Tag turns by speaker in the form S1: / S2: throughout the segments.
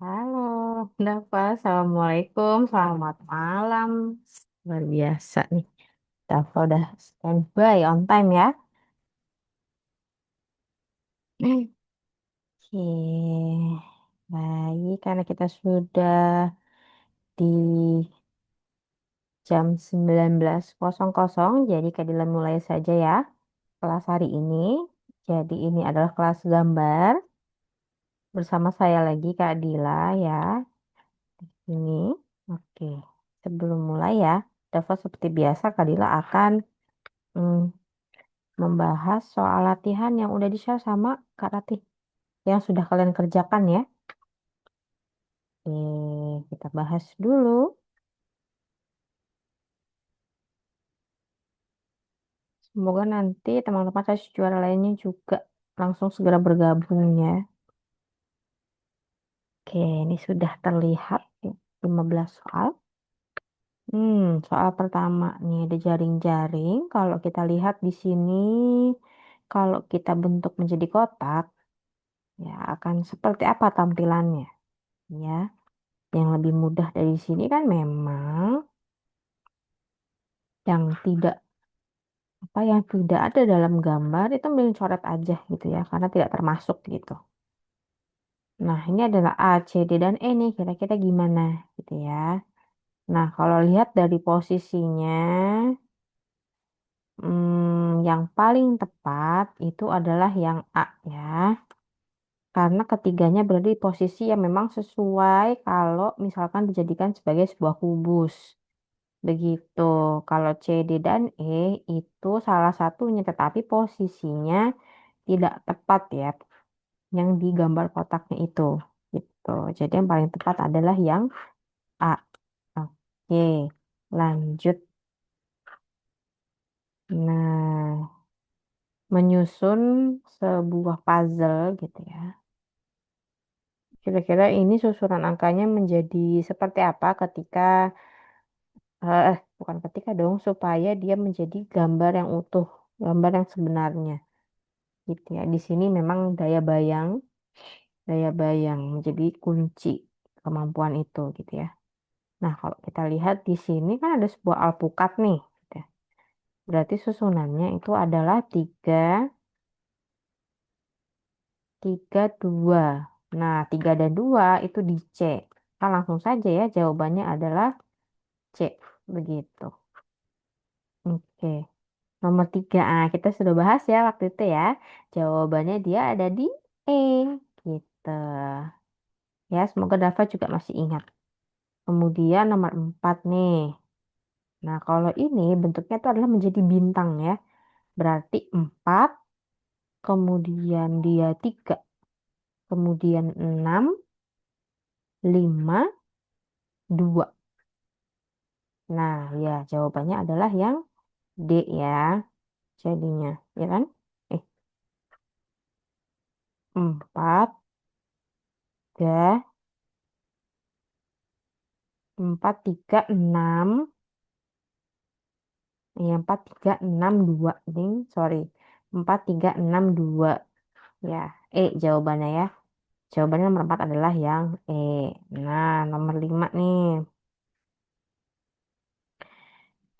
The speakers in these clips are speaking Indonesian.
S1: Halo, Dafa. Assalamualaikum. Selamat malam. Luar biasa nih. Dafa udah standby on time ya. Oke, baik. Karena kita sudah di jam 19.00, jadi Kadilan mulai saja ya kelas hari ini. Jadi ini adalah kelas gambar bersama saya lagi Kak Dila ya. Ini, oke. Sebelum mulai ya, Dafa seperti biasa Kak Dila akan mm, membahas soal latihan yang udah di-share sama Kak Ratih yang sudah kalian kerjakan ya. Kita bahas dulu. Semoga nanti teman-teman saya juara lainnya juga langsung segera bergabung ya. Oke, ini sudah terlihat ya, 15 soal. Soal pertama nih ada jaring-jaring. Kalau kita lihat di sini, kalau kita bentuk menjadi kotak, ya akan seperti apa tampilannya? Ya, yang lebih mudah dari sini kan memang yang tidak yang tidak ada dalam gambar itu mending coret aja gitu ya karena tidak termasuk gitu. Nah, ini adalah A, C, D, dan E nih kira-kira gimana gitu ya. Nah, kalau lihat dari posisinya yang paling tepat itu adalah yang A ya. Karena ketiganya berada di posisi yang memang sesuai kalau misalkan dijadikan sebagai sebuah kubus. Begitu. Kalau C, D, dan E itu salah satunya tetapi posisinya tidak tepat ya yang di gambar kotaknya itu gitu. Jadi yang paling tepat adalah yang A. Oke, lanjut. Nah, menyusun sebuah puzzle gitu ya. Kira-kira ini susunan angkanya menjadi seperti apa ketika bukan ketika dong supaya dia menjadi gambar yang utuh, gambar yang sebenarnya gitu ya. Di sini memang daya bayang menjadi kunci kemampuan itu gitu ya. Nah, kalau kita lihat di sini kan ada sebuah alpukat nih. Gitu ya. Berarti susunannya itu adalah 3, 3, 2. Nah, 3 dan 2 itu di C. Nah, langsung saja ya jawabannya adalah C. Begitu. Oke. Nomor 3. Kita sudah bahas ya waktu itu ya. Jawabannya dia ada di E. Gitu. Ya, semoga Dava juga masih ingat. Kemudian nomor 4 nih. Nah, kalau ini bentuknya itu adalah menjadi bintang ya. Berarti 4, kemudian dia 3, kemudian 6, 5, 2. Nah, ya jawabannya adalah yang D ya. Jadinya, ya kan? Eh, 4, 3, 4, 3, 6. Ya, 4, 3, 6, 2. Ini, sorry. 4, 3, 6, 2. Ya, jawabannya ya. Jawabannya nomor 4 adalah yang E. Nah, nomor 5 nih.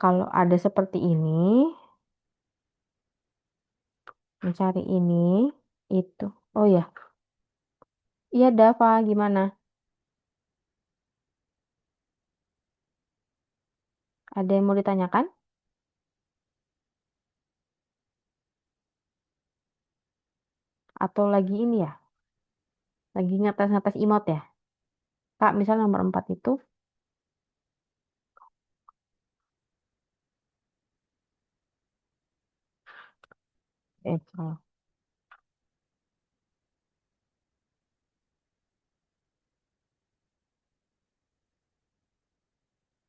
S1: Kalau ada seperti ini, mencari ini, itu. Oh ya, iya Dava, gimana? Ada yang mau ditanyakan? Atau lagi ini ya? Lagi ngetes-ngetes emot ya? Kak, misal nomor 4 itu, kalau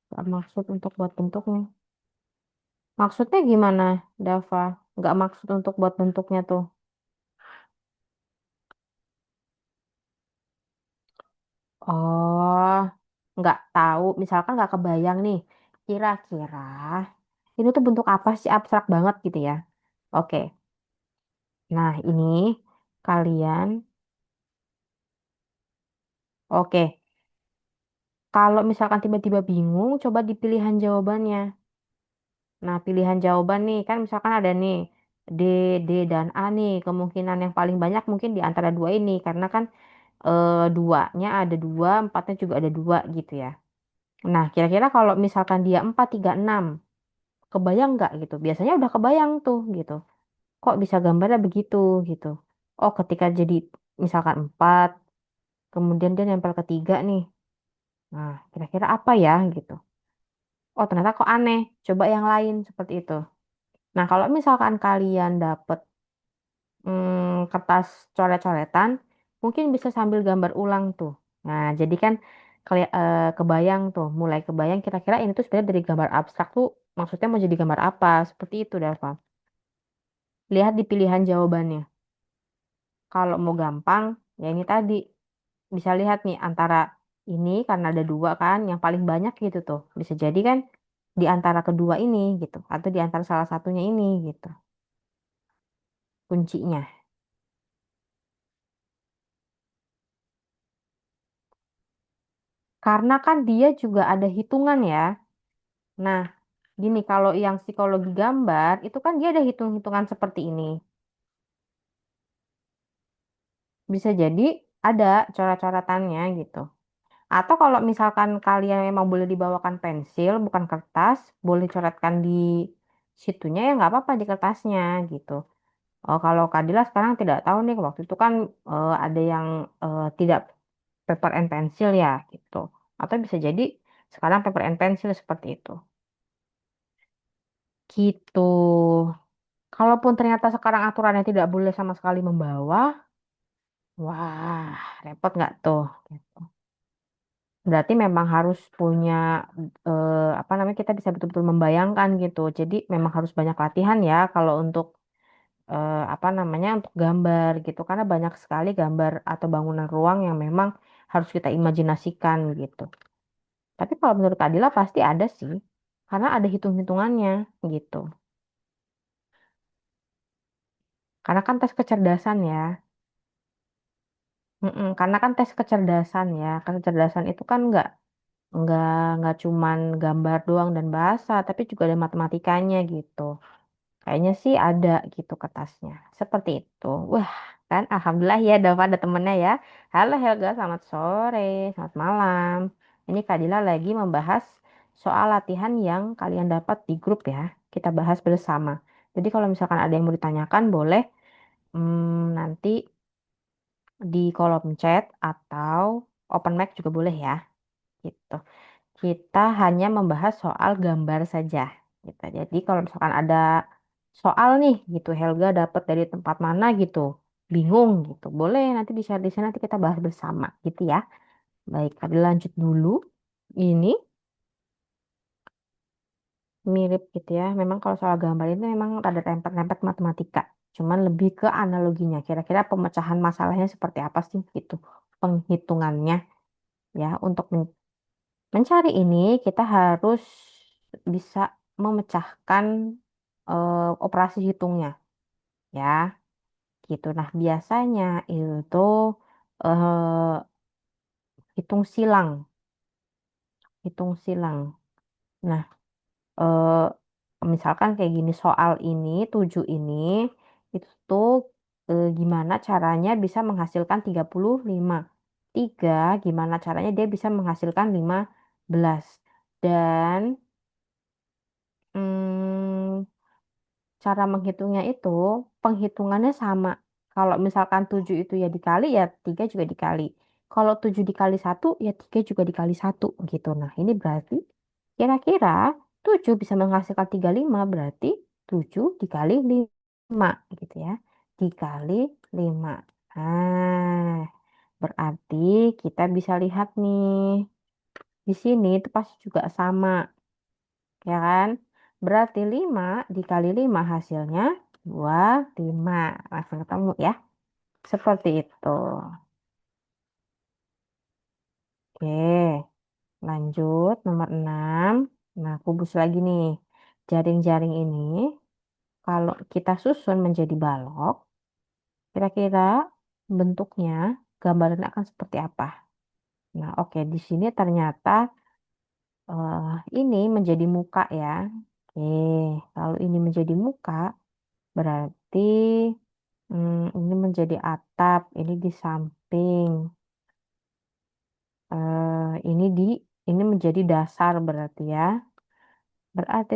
S1: nggak maksud untuk buat bentuknya. Maksudnya gimana, Dava? Nggak maksud untuk buat bentuknya tuh. Oh, nggak tahu. Misalkan nggak kebayang nih. Kira-kira ini tuh bentuk apa sih? Abstrak banget gitu ya. Oke. Nah, ini kalian. Oke, kalau misalkan tiba-tiba bingung, coba di pilihan jawabannya. Nah, pilihan jawaban nih, kan misalkan ada nih D, D, dan A nih. Kemungkinan yang paling banyak mungkin di antara dua ini. Karena kan duanya ada dua, empatnya juga ada dua gitu ya. Nah, kira-kira kalau misalkan dia 4, 3, 6, kebayang nggak gitu? Biasanya udah kebayang tuh gitu. Kok bisa gambarnya begitu gitu. Oh, ketika jadi misalkan 4, kemudian dia nempel ke 3 nih. Nah, kira-kira apa ya gitu. Oh, ternyata kok aneh. Coba yang lain seperti itu. Nah, kalau misalkan kalian dapet kertas coret-coretan, mungkin bisa sambil gambar ulang tuh. Nah, jadi kan kebayang tuh, mulai kebayang kira-kira ini tuh sebenarnya dari gambar abstrak tuh maksudnya mau jadi gambar apa, seperti itu, Dava. Lihat di pilihan jawabannya. Kalau mau gampang, ya ini tadi bisa lihat nih antara ini karena ada dua kan, yang paling banyak gitu tuh. Bisa jadi kan di antara kedua ini gitu, atau di antara salah satunya ini gitu, kuncinya. Karena kan dia juga ada hitungan ya. Nah, gini, kalau yang psikologi gambar, itu kan dia ada hitung-hitungan seperti ini. Bisa jadi ada coret-coretannya gitu. Atau kalau misalkan kalian memang boleh dibawakan pensil, bukan kertas, boleh coretkan di situnya ya nggak apa-apa di kertasnya gitu. Oh, kalau Kadila sekarang tidak tahu nih, waktu itu kan ada yang tidak paper and pencil ya gitu. Atau bisa jadi sekarang paper and pencil seperti itu. Gitu. Kalaupun ternyata sekarang aturannya tidak boleh sama sekali membawa, wah, repot nggak tuh? Gitu. Berarti memang harus punya apa namanya kita bisa betul-betul membayangkan gitu. Jadi memang harus banyak latihan ya kalau untuk apa namanya untuk gambar gitu. Karena banyak sekali gambar atau bangunan ruang yang memang harus kita imajinasikan gitu. Tapi kalau menurut Adila pasti ada sih, karena ada hitung-hitungannya gitu. Karena kan tes kecerdasan ya. Karena kan tes kecerdasan ya, kecerdasan itu kan nggak nggak cuman gambar doang dan bahasa, tapi juga ada matematikanya gitu. Kayaknya sih ada gitu kertasnya, seperti itu. Wah, kan alhamdulillah ya Dava ada temennya ya. Halo Helga, selamat sore, selamat malam. Ini Kak Dila lagi membahas soal latihan yang kalian dapat di grup ya. Kita bahas bersama. Jadi kalau misalkan ada yang mau ditanyakan, boleh nanti di kolom chat atau open mic juga boleh ya. Gitu. Kita hanya membahas soal gambar saja. Gitu. Jadi kalau misalkan ada soal nih gitu, Helga dapat dari tempat mana gitu, bingung gitu, boleh nanti di-share di sana nanti kita bahas bersama gitu ya. Baik, tadi lanjut dulu. Ini mirip gitu ya. Memang kalau soal gambar itu memang ada rempet-rempet matematika. Cuman lebih ke analoginya. Kira-kira pemecahan masalahnya seperti apa sih gitu. Penghitungannya ya untuk mencari ini kita harus bisa memecahkan operasi hitungnya ya gitu. Nah, biasanya itu eh, hitung silang, hitung silang. Nah, misalkan kayak gini soal ini 7 ini itu tuh gimana caranya bisa menghasilkan 35. 3 gimana caranya dia bisa menghasilkan 15. Dan mm, cara menghitungnya itu penghitungannya sama. Kalau misalkan 7 itu ya dikali ya 3 juga dikali. Kalau 7 dikali satu ya 3 juga dikali satu gitu. Nah ini berarti kira-kira 7 bisa menghasilkan 35 berarti 7 dikali 5 gitu ya. Dikali 5. Nah berarti kita bisa lihat nih. Di sini itu pasti juga sama ya kan? Berarti 5 dikali 5 hasilnya 25. Langsung ketemu ya. Seperti itu. Oke, lanjut nomor 6. Nah, kubus lagi nih. Jaring-jaring ini kalau kita susun menjadi balok, kira-kira bentuknya gambarnya akan seperti apa? Nah, oke, di sini ternyata ini menjadi muka ya. Oke, kalau ini menjadi muka, berarti ini menjadi atap, ini di samping. Ini menjadi dasar berarti ya. Berarti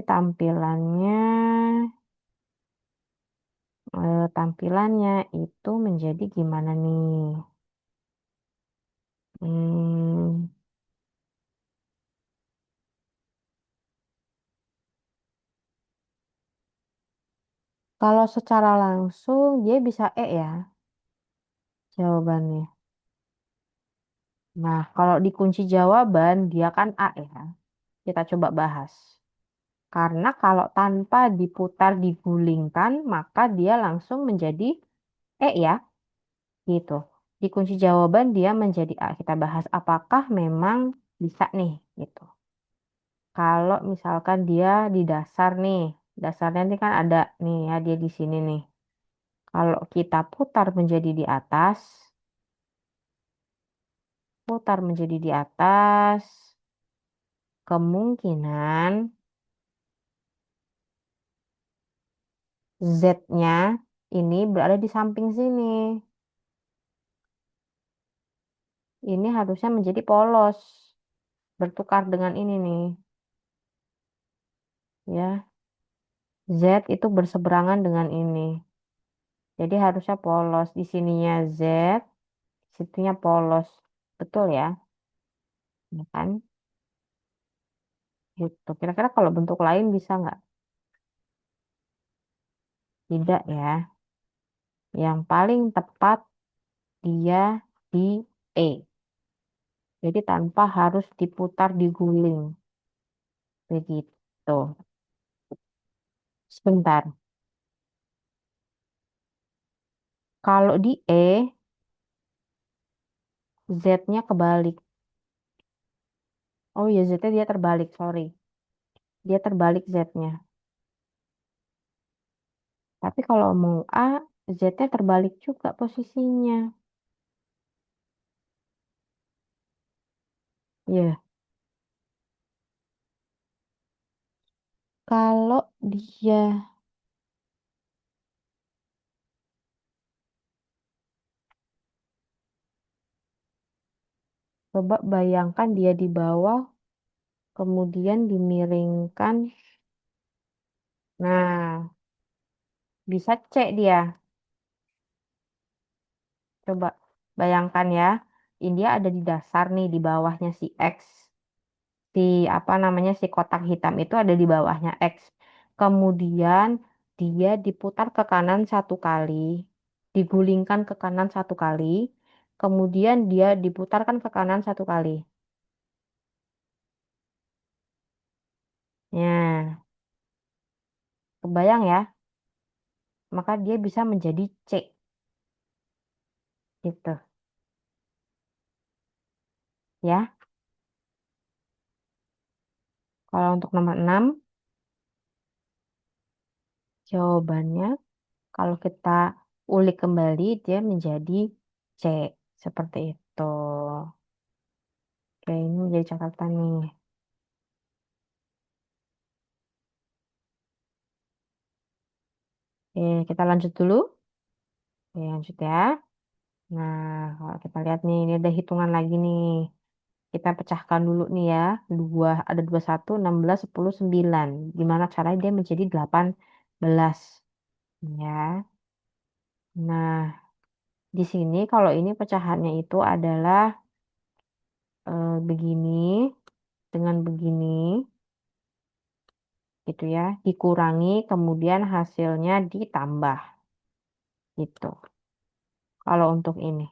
S1: tampilannya itu menjadi gimana nih? Hmm, Kalau secara langsung dia bisa ya jawabannya. Nah, kalau di kunci jawaban dia kan A ya. Kita coba bahas. Karena kalau tanpa diputar digulingkan, maka dia langsung menjadi ya, gitu. Di kunci jawaban dia menjadi A. Kita bahas apakah memang bisa nih, gitu. Kalau misalkan dia di dasar nih, dasarnya ini kan ada nih ya, dia di sini nih. Kalau kita putar menjadi di atas, kemungkinan Z-nya ini berada di samping sini. Ini harusnya menjadi polos, bertukar dengan ini nih. Ya, Z itu berseberangan dengan ini. Jadi harusnya polos. Di sininya Z, situnya polos. Betul ya? Ya kan? Gitu. Kira-kira kalau bentuk lain bisa nggak? Tidak ya. Yang paling tepat dia di E. Jadi tanpa harus diputar diguling. Begitu. Sebentar. Kalau di E, Z-nya kebalik. Oh iya, Z-nya dia terbalik, sorry. Dia terbalik Z-nya. Tapi kalau mau A, Z-nya terbalik juga posisinya. Ya, kalau dia coba bayangkan dia di bawah, kemudian dimiringkan. Nah, bisa cek dia. Coba bayangkan ya. India ada di dasar nih, di bawahnya si X. Si apa namanya si kotak hitam itu ada di bawahnya X. Kemudian dia diputar ke kanan satu kali, digulingkan ke kanan satu kali, kemudian dia diputarkan ke kanan satu kali. Ya, kebayang ya? Maka dia bisa menjadi C gitu. Ya, kalau untuk nomor 6 jawabannya kalau kita ulik kembali dia menjadi C seperti itu. Oke, ini menjadi catatan nih. Oke, kita lanjut dulu. Oke, lanjut ya. Nah, kalau kita lihat nih, ini ada hitungan lagi nih. Kita pecahkan dulu nih ya. Ada 21, 16, 10, 9. Gimana caranya dia menjadi 18. Ya. Nah, di sini kalau ini pecahannya itu adalah begini dengan begini gitu ya. Dikurangi kemudian hasilnya ditambah gitu. Kalau untuk ini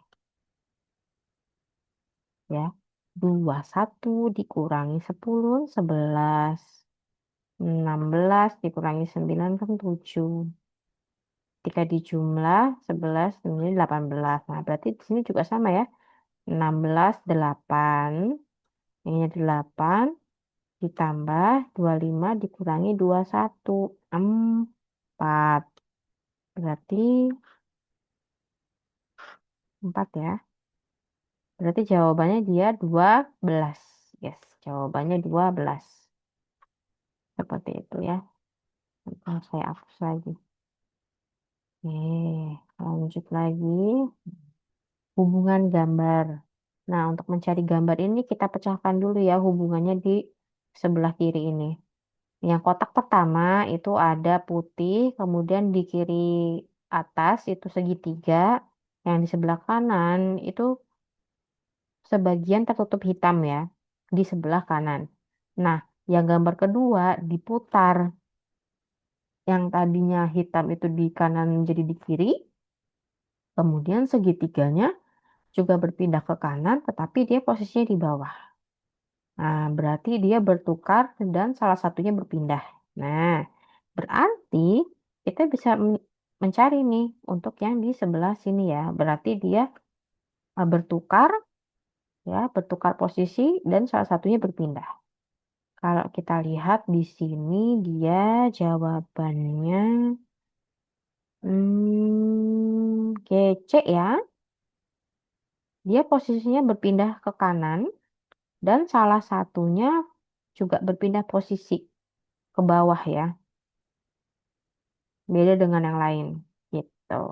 S1: ya. 21 dikurangi 10, 11. 16 dikurangi 9 kan 7. Ketika dijumlah 11 kemudian 18. Nah, berarti di sini juga sama ya. 16 8. Ini 8 ditambah 25 dikurangi 21. 4. Berarti 4 ya. Berarti jawabannya dia 12. Yes, jawabannya 12. Seperti itu ya. Saya hapus lagi. Lanjut lagi. Hubungan gambar. Nah, untuk mencari gambar ini kita pecahkan dulu ya hubungannya di sebelah kiri ini. Yang kotak pertama itu ada putih, kemudian di kiri atas itu segitiga, yang di sebelah kanan itu sebagian tertutup hitam ya, di sebelah kanan. Nah, yang gambar kedua diputar, yang tadinya hitam itu di kanan jadi di kiri, kemudian segitiganya juga berpindah ke kanan, tetapi dia posisinya di bawah. Nah, berarti dia bertukar dan salah satunya berpindah. Nah, berarti kita bisa mencari nih untuk yang di sebelah sini ya. Berarti dia bertukar ya, bertukar posisi dan salah satunya berpindah. Kalau kita lihat di sini dia jawabannya kece ya. Dia posisinya berpindah ke kanan dan salah satunya juga berpindah posisi ke bawah ya. Beda dengan yang lain gitu.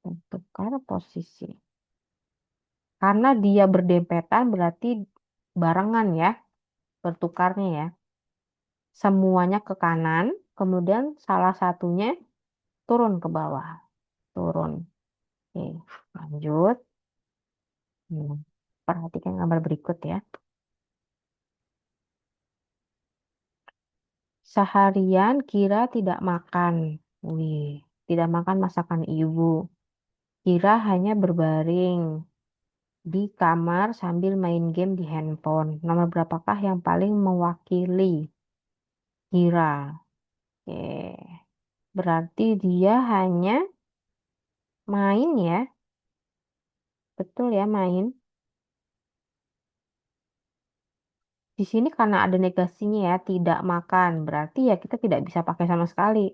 S1: Bertukar posisi. Karena dia berdempetan berarti barengan ya bertukarnya ya. Semuanya ke kanan, kemudian salah satunya turun ke bawah. Turun. Oke, lanjut. Perhatikan gambar berikut ya. Seharian Kira tidak makan. Wih, tidak makan masakan ibu. Kira hanya berbaring di kamar sambil main game di handphone. Nomor berapakah yang paling mewakili Kira? Oke. Berarti dia hanya main ya. Betul ya, main. Di sini karena ada negasinya ya, tidak makan. Berarti ya kita tidak bisa pakai sama sekali.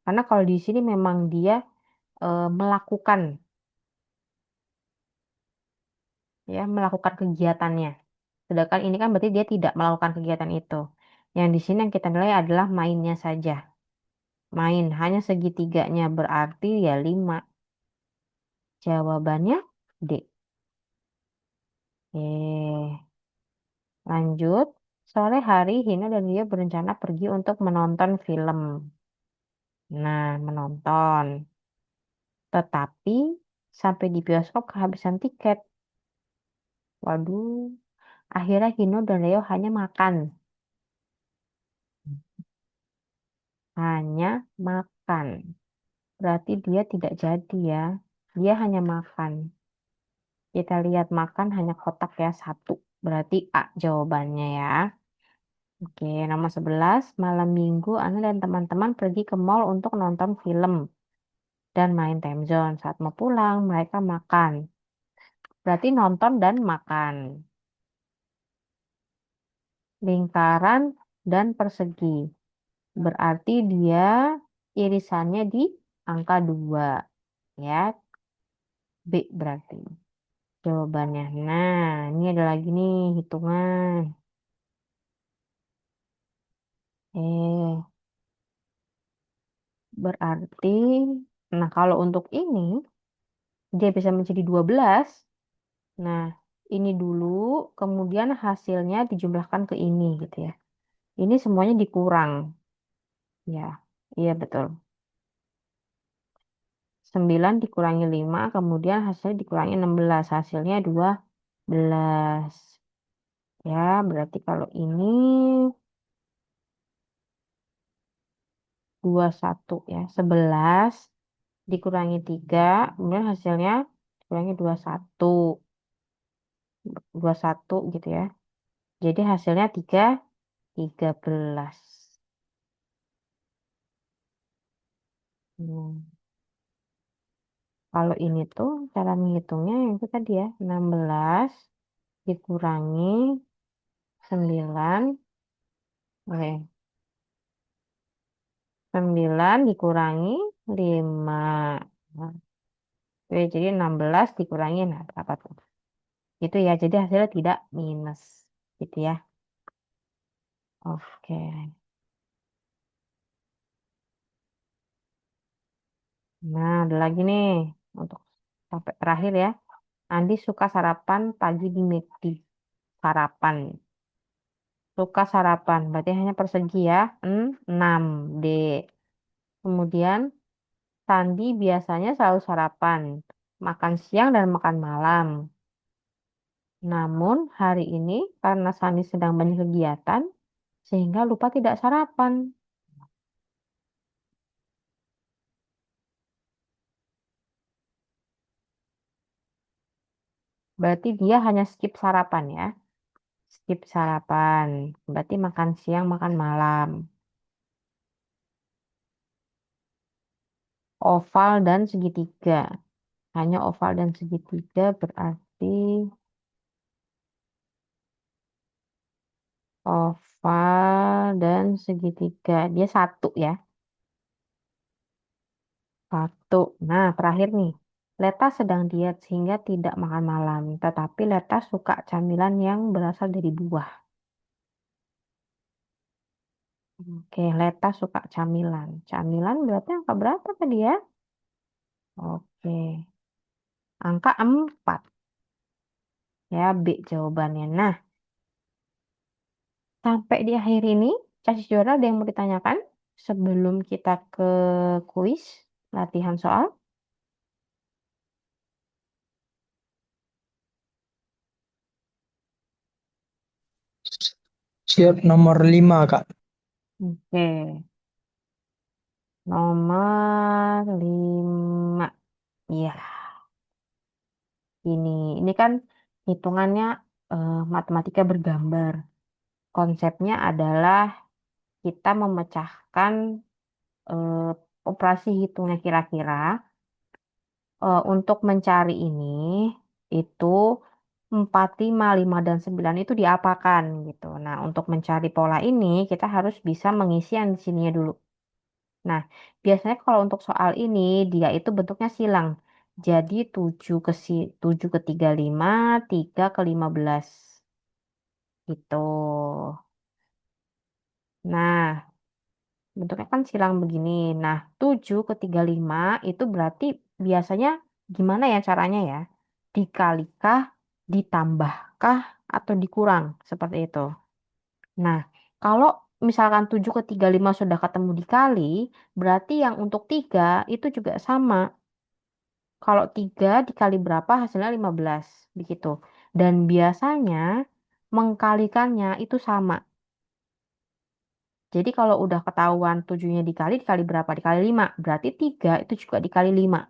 S1: Karena kalau di sini memang dia melakukan ya, melakukan kegiatannya. Sedangkan ini kan berarti dia tidak melakukan kegiatan itu. Yang di sini yang kita nilai adalah mainnya saja. Main hanya segitiganya berarti ya 5. Jawabannya D. Lanjut. Sore hari Hina dan dia berencana pergi untuk menonton film. Nah, menonton. Tetapi sampai di bioskop kehabisan tiket. Waduh. Akhirnya Hino dan Leo hanya makan. Hanya makan. Berarti dia tidak jadi ya. Dia hanya makan. Kita lihat makan hanya kotak ya satu. Berarti A jawabannya ya. Oke, nomor 11. Malam minggu Ana dan teman-teman pergi ke mall untuk nonton film dan main time zone. Saat mau pulang, mereka makan. Berarti nonton dan makan. Lingkaran dan persegi. Berarti dia irisannya di angka 2. Ya, B berarti jawabannya. Nah, ini ada lagi nih hitungan. Berarti, nah kalau untuk ini, dia bisa menjadi 12. Nah, ini dulu, kemudian hasilnya dijumlahkan ke ini gitu ya. Ini semuanya dikurang. Ya, iya betul. 9 dikurangi 5, kemudian hasilnya dikurangi 16. Hasilnya 12. Ya, berarti kalau ini 21 ya. 11 dikurangi 3, kemudian hasilnya dikurangi 21. 21 gitu ya. Jadi hasilnya 13. Hmm. Kalau ini tuh cara menghitungnya yang itu tadi ya, 16 dikurangi 9, oke, 9 dikurangi 5. Nah, Oke, jadi 16 dikurangi, nah berapa tuh? Gitu ya, jadi hasilnya tidak minus. Gitu ya. Oke. Nah, ada lagi nih. Untuk sampai terakhir ya. Andi suka sarapan pagi di McD. Sarapan. Suka sarapan. Berarti hanya persegi ya. 6. D. Kemudian, Sandi biasanya selalu sarapan. Makan siang dan makan malam. Namun, hari ini karena Sandi sedang banyak kegiatan, sehingga lupa tidak sarapan. Berarti dia hanya skip sarapan ya. Skip sarapan. Berarti makan siang, makan malam. Oval dan segitiga. Hanya oval dan segitiga berarti oval dan segitiga. Dia satu ya. Satu. Nah, terakhir nih. Leta sedang diet sehingga tidak makan malam. Tetapi Leta suka camilan yang berasal dari buah. Oke, Leta suka camilan. Camilan berarti angka berapa tadi ya? Oke, angka 4. Ya, B jawabannya. Nah, sampai di akhir ini, Casis Juara ada yang mau ditanyakan sebelum kita ke kuis latihan soal?
S2: Siap nomor 5, Kak.
S1: Oke, nomor 5. Iya, ini kan hitungannya matematika bergambar. Konsepnya adalah kita memecahkan eh, operasi hitungnya kira-kira. Untuk mencari ini itu 4, 5, 5 dan 9 itu diapakan gitu. Nah, untuk mencari pola ini kita harus bisa mengisi yang di sininya dulu. Nah, biasanya kalau untuk soal ini dia itu bentuknya silang. Jadi 7 ke 35, 3 ke 15 gitu. Nah, bentuknya kan silang begini. Nah, 7 ke 35 itu berarti biasanya gimana ya caranya ya? Dikalikah, ditambahkah, atau dikurang? Seperti itu. Nah, kalau misalkan 7 ke 35 sudah ketemu dikali, berarti yang untuk 3 itu juga sama. Kalau 3 dikali berapa hasilnya 15. Begitu. Dan biasanya mengkalikannya itu sama. Jadi kalau udah ketahuan tujuhnya dikali berapa? Dikali 5. Berarti 3 itu juga dikali 5.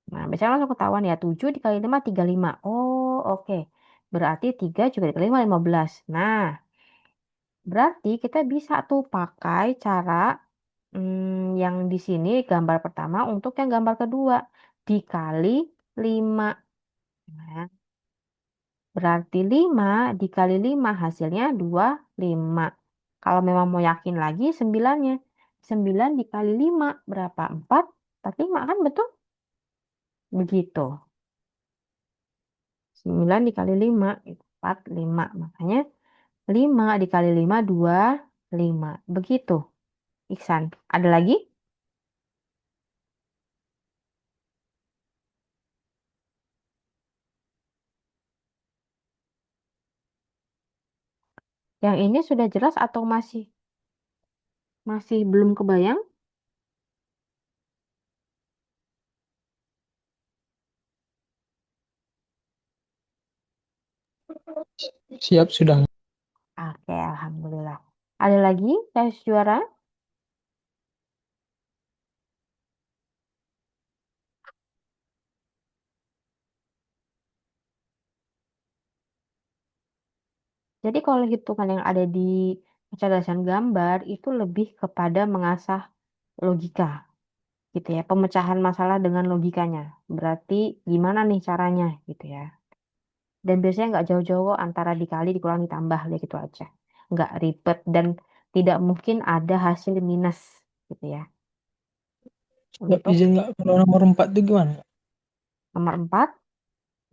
S1: Nah, biasanya langsung ketahuan ya. 7 dikali 5, 35. Oh, oke. Berarti 3 juga dikali 5, 15. Nah, berarti kita bisa tuh pakai cara yang di sini gambar pertama untuk yang gambar kedua. Dikali 5. Nah, berarti 5 dikali 5 hasilnya 25. Kalau memang mau yakin lagi 9-nya. 9 dikali 5 berapa? 4, 45 kan betul? Begitu. 9 dikali 5 itu 45. Makanya 5 dikali 5 25. Begitu. Iksan. Ada lagi? Yang ini sudah jelas atau masih belum kebayang?
S2: Siap sudah.
S1: Oke, alhamdulillah. Ada lagi, guys juara? Jadi kalau hitungan yang ada di kecerdasan gambar itu lebih kepada mengasah logika gitu ya, pemecahan masalah dengan logikanya. Berarti gimana nih caranya gitu ya. Dan biasanya nggak jauh-jauh antara dikali, dikurang, ditambah, ya gitu aja. Nggak ribet dan tidak mungkin ada hasil minus gitu ya.
S2: Siap
S1: Untuk
S2: izin nggak? Kalau nomor 4 itu gimana?
S1: Nomor 4.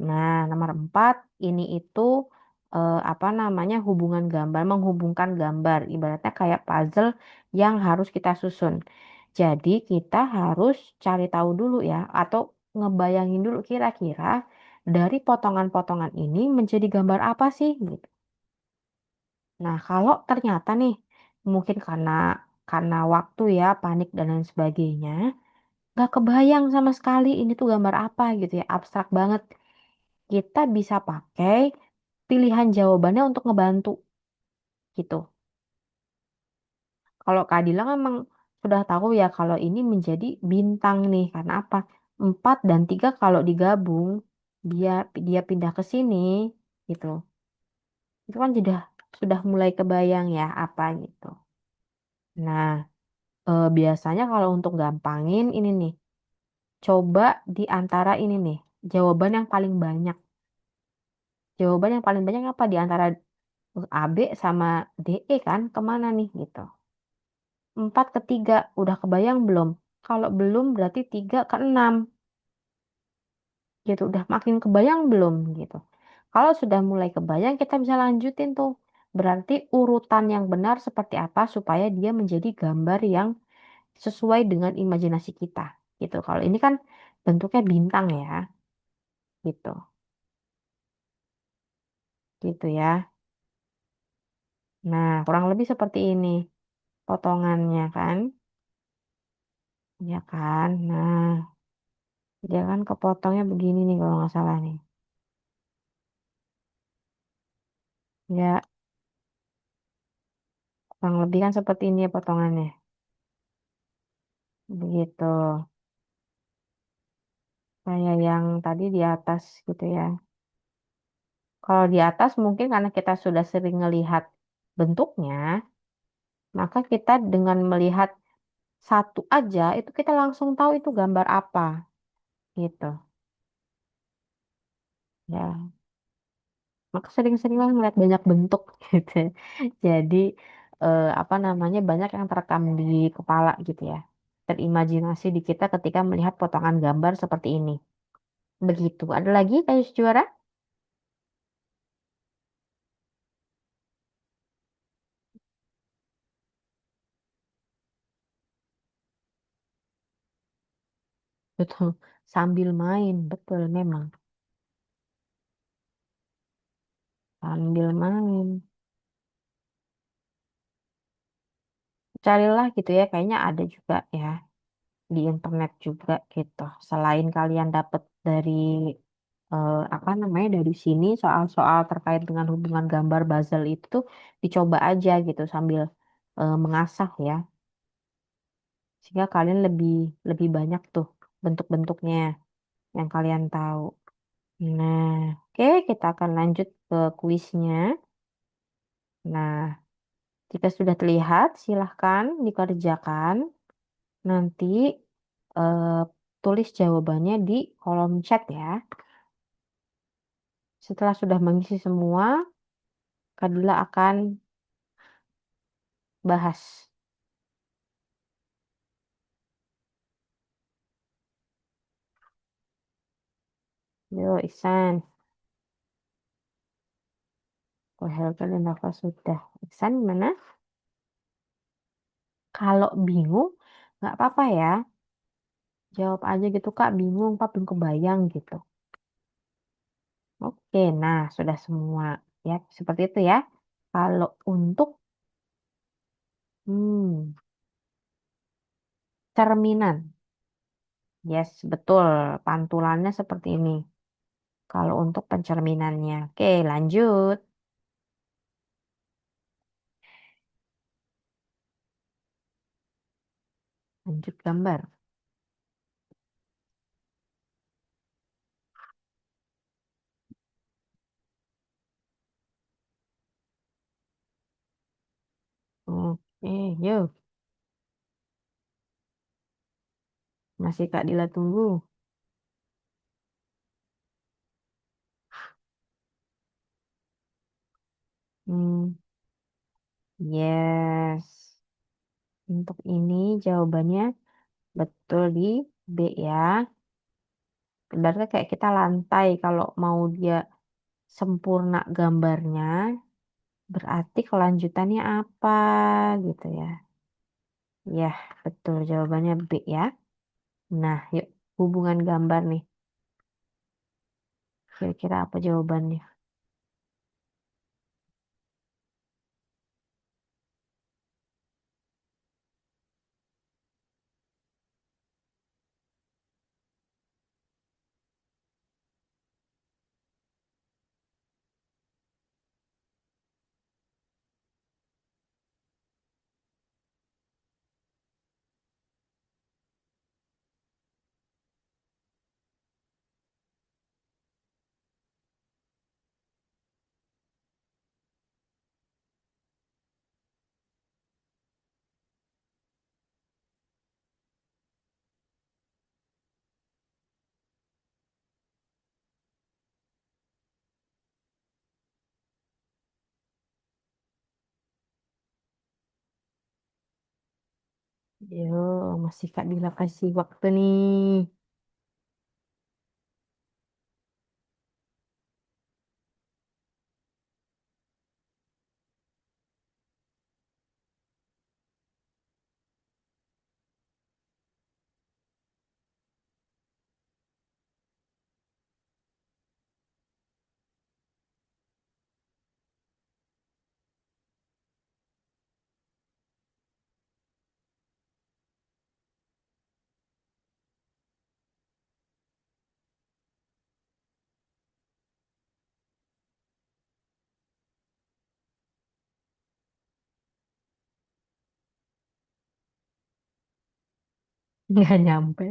S1: Nah, nomor 4 ini itu apa namanya hubungan gambar, menghubungkan gambar. Ibaratnya kayak puzzle yang harus kita susun. Jadi kita harus cari tahu dulu ya, atau ngebayangin dulu kira-kira dari potongan-potongan ini menjadi gambar apa sih gitu. Nah, kalau ternyata nih mungkin karena waktu ya, panik dan lain sebagainya, nggak kebayang sama sekali ini tuh gambar apa gitu ya, abstrak banget. Kita bisa pakai pilihan jawabannya untuk ngebantu gitu. Kalau Kak Dila memang sudah tahu ya kalau ini menjadi bintang nih. Karena apa? 4 dan 3 kalau digabung dia dia pindah ke sini gitu. Itu kan sudah mulai kebayang ya apa gitu. Nah, biasanya kalau untuk gampangin ini nih, coba di antara ini nih, jawaban yang paling banyak. Jawaban yang paling banyak apa di antara AB sama DE kan kemana nih gitu. 4 ke 3 udah kebayang belum? Kalau belum berarti 3 ke 6 gitu. Udah makin kebayang belum gitu. Kalau sudah mulai kebayang kita bisa lanjutin tuh. Berarti urutan yang benar seperti apa supaya dia menjadi gambar yang sesuai dengan imajinasi kita gitu. Kalau ini kan bentuknya bintang ya gitu. Gitu ya. Nah, kurang lebih seperti ini potongannya kan. Ya kan? Nah, dia kan kepotongnya begini nih kalau nggak salah nih. Ya, kurang lebih kan seperti ini ya potongannya. Begitu. Kayak yang tadi di atas gitu ya. Kalau di atas mungkin karena kita sudah sering melihat bentuknya, maka kita dengan melihat satu aja itu kita langsung tahu itu gambar apa gitu. Ya, maka sering-seringlah melihat banyak bentuk gitu. Jadi apa namanya banyak yang terekam di kepala gitu ya. Terimajinasi di kita ketika melihat potongan gambar seperti ini. Begitu. Ada lagi kayak juara? Betul. Sambil main, betul memang. Sambil main. Carilah gitu ya, kayaknya ada juga ya di internet juga gitu. Selain kalian dapat dari apa namanya dari sini soal-soal terkait dengan hubungan gambar Basel itu tuh dicoba aja gitu sambil mengasah ya. Sehingga kalian lebih lebih banyak tuh bentuk-bentuknya yang kalian tahu. Nah, oke kita akan lanjut ke kuisnya. Nah, jika sudah terlihat, silahkan dikerjakan. Nanti eh, tulis jawabannya di kolom chat ya. Setelah sudah mengisi semua, Kadila akan bahas. Yo, Ihsan. Oh, Helga dan Nafa sudah. Ihsan mana? Kalau bingung, nggak apa-apa ya. Jawab aja gitu, Kak. Bingung, Pak. Belum kebayang gitu. Oke, nah sudah semua. Ya, seperti itu ya. Kalau untuk hmm, cerminan. Yes, betul. Pantulannya seperti ini. Kalau untuk pencerminannya. Oke, lanjut. Lanjut gambar. Oke, yuk. Masih Kak Dila tunggu. Hmm, yes. Untuk ini jawabannya betul di B ya. Ibaratnya kayak kita lantai, kalau mau dia sempurna gambarnya, berarti kelanjutannya apa gitu ya. Ya, betul jawabannya B ya. Nah, yuk hubungan gambar nih. Kira-kira apa jawabannya? Yo, masih Kak Dila kasih waktu nih. Nggak nyampe.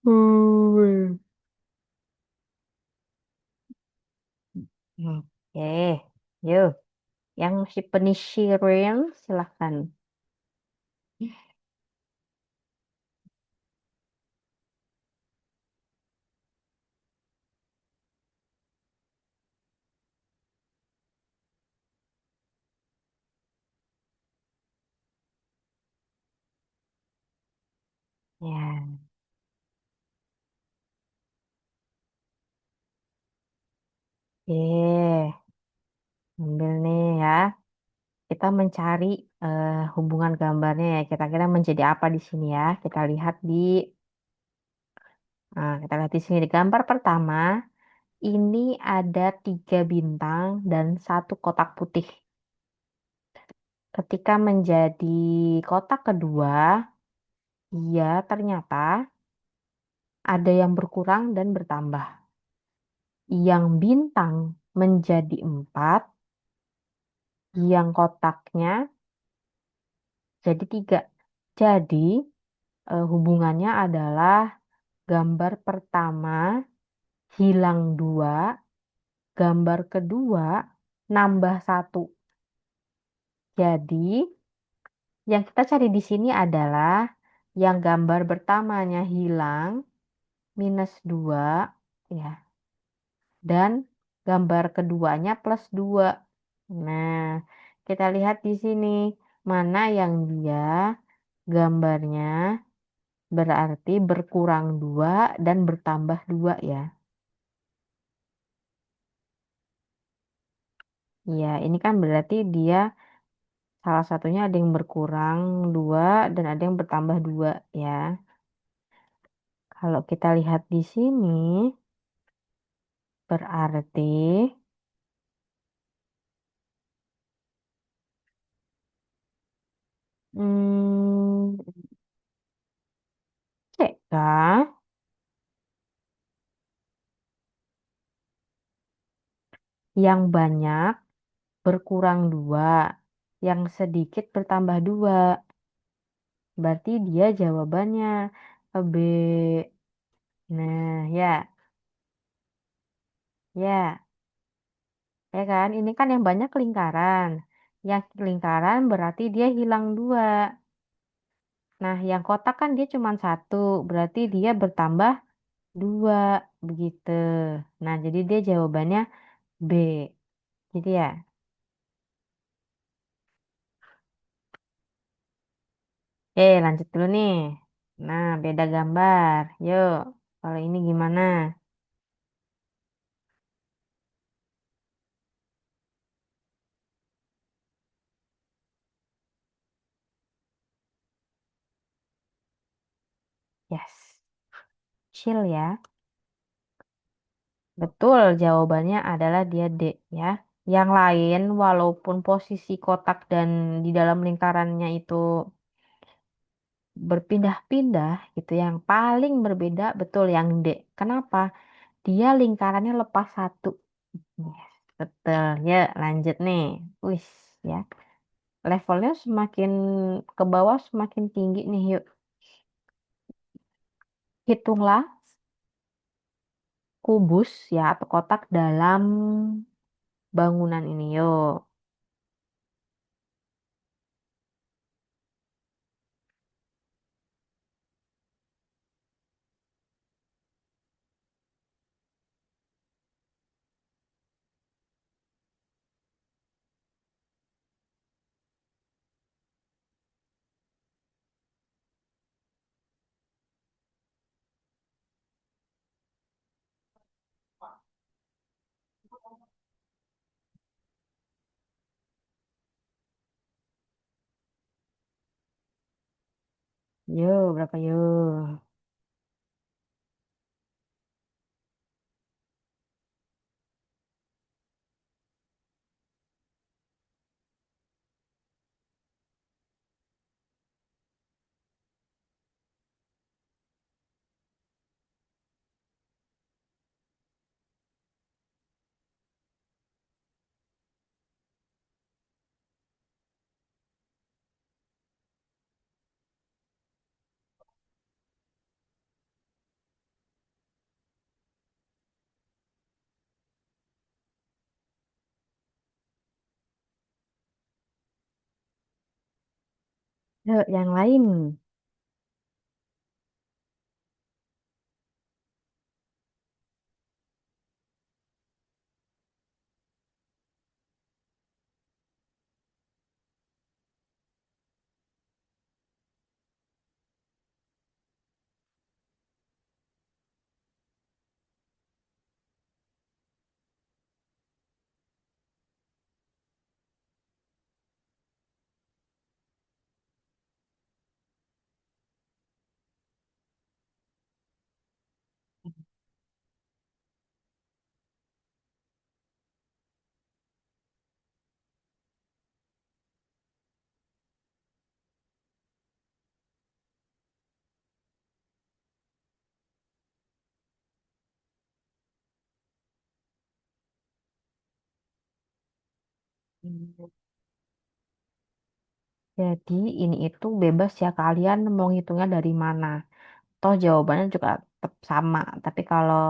S1: Hmm. Oke, yuk. Yang si penyisiran silahkan. Ya, oke. Ambil nih ya. Kita mencari hubungan gambarnya ya. Kira-kira menjadi apa di sini ya. Kita lihat di sini di gambar pertama. Ini ada 3 bintang dan 1 kotak putih. Ketika menjadi kotak kedua, dia ternyata ada yang berkurang dan bertambah. Yang bintang menjadi 4, yang kotaknya jadi 3. Jadi hubungannya adalah gambar pertama hilang 2, gambar kedua nambah 1. Jadi yang kita cari di sini adalah yang gambar pertamanya hilang minus 2 ya, dan gambar keduanya plus 2. Nah, kita lihat di sini mana yang dia gambarnya berarti berkurang 2 dan bertambah 2 ya. Ya, ini kan berarti dia salah satunya ada yang berkurang 2 dan ada yang bertambah 2 ya. Kalau kita lihat di sini berarti hmm, cek kah? Yang banyak berkurang 2, yang sedikit bertambah 2. Berarti dia jawabannya B. Nah, ya, ya kan? Ini kan yang banyak lingkaran. Yang lingkaran berarti dia hilang 2. Nah, yang kotak kan dia cuma 1, berarti dia bertambah 2, begitu. Nah, jadi dia jawabannya B. Jadi ya, lanjut dulu nih. Nah, beda gambar. Yuk. Kalau ini gimana? Yes. Chill ya. Betul, jawabannya adalah dia D ya. Yang lain, walaupun posisi kotak dan di dalam lingkarannya itu berpindah-pindah gitu, yang paling berbeda betul yang D. Kenapa? Dia lingkarannya lepas satu. Yes, betul. Ya, lanjut nih. Wis, ya. Levelnya semakin ke bawah semakin tinggi nih. Yuk, hitunglah kubus ya atau kotak dalam bangunan ini. Yuk. Yuk, berapa yuk? Yuk, yang lain. Jadi ini itu bebas ya kalian mau ngitungnya dari mana. Toh jawabannya juga tetap sama. Tapi kalau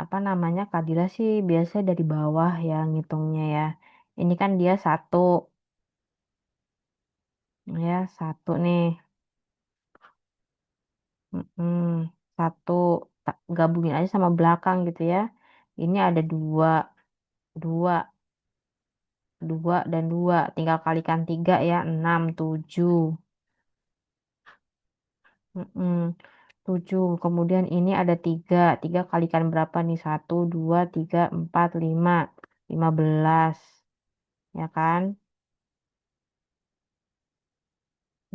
S1: apa namanya Kadila sih biasanya dari bawah ya ngitungnya ya. Ini kan dia satu ya satu nih. Mm-mm. Satu gabungin aja sama belakang gitu ya. Ini ada dua, dua, dua dan dua. Tinggal kalikan tiga ya, enam, tujuh. Mm-mm. Tujuh. Kemudian ini ada tiga. Tiga kalikan berapa nih? Satu, dua, tiga, empat, lima. 15. Ya kan?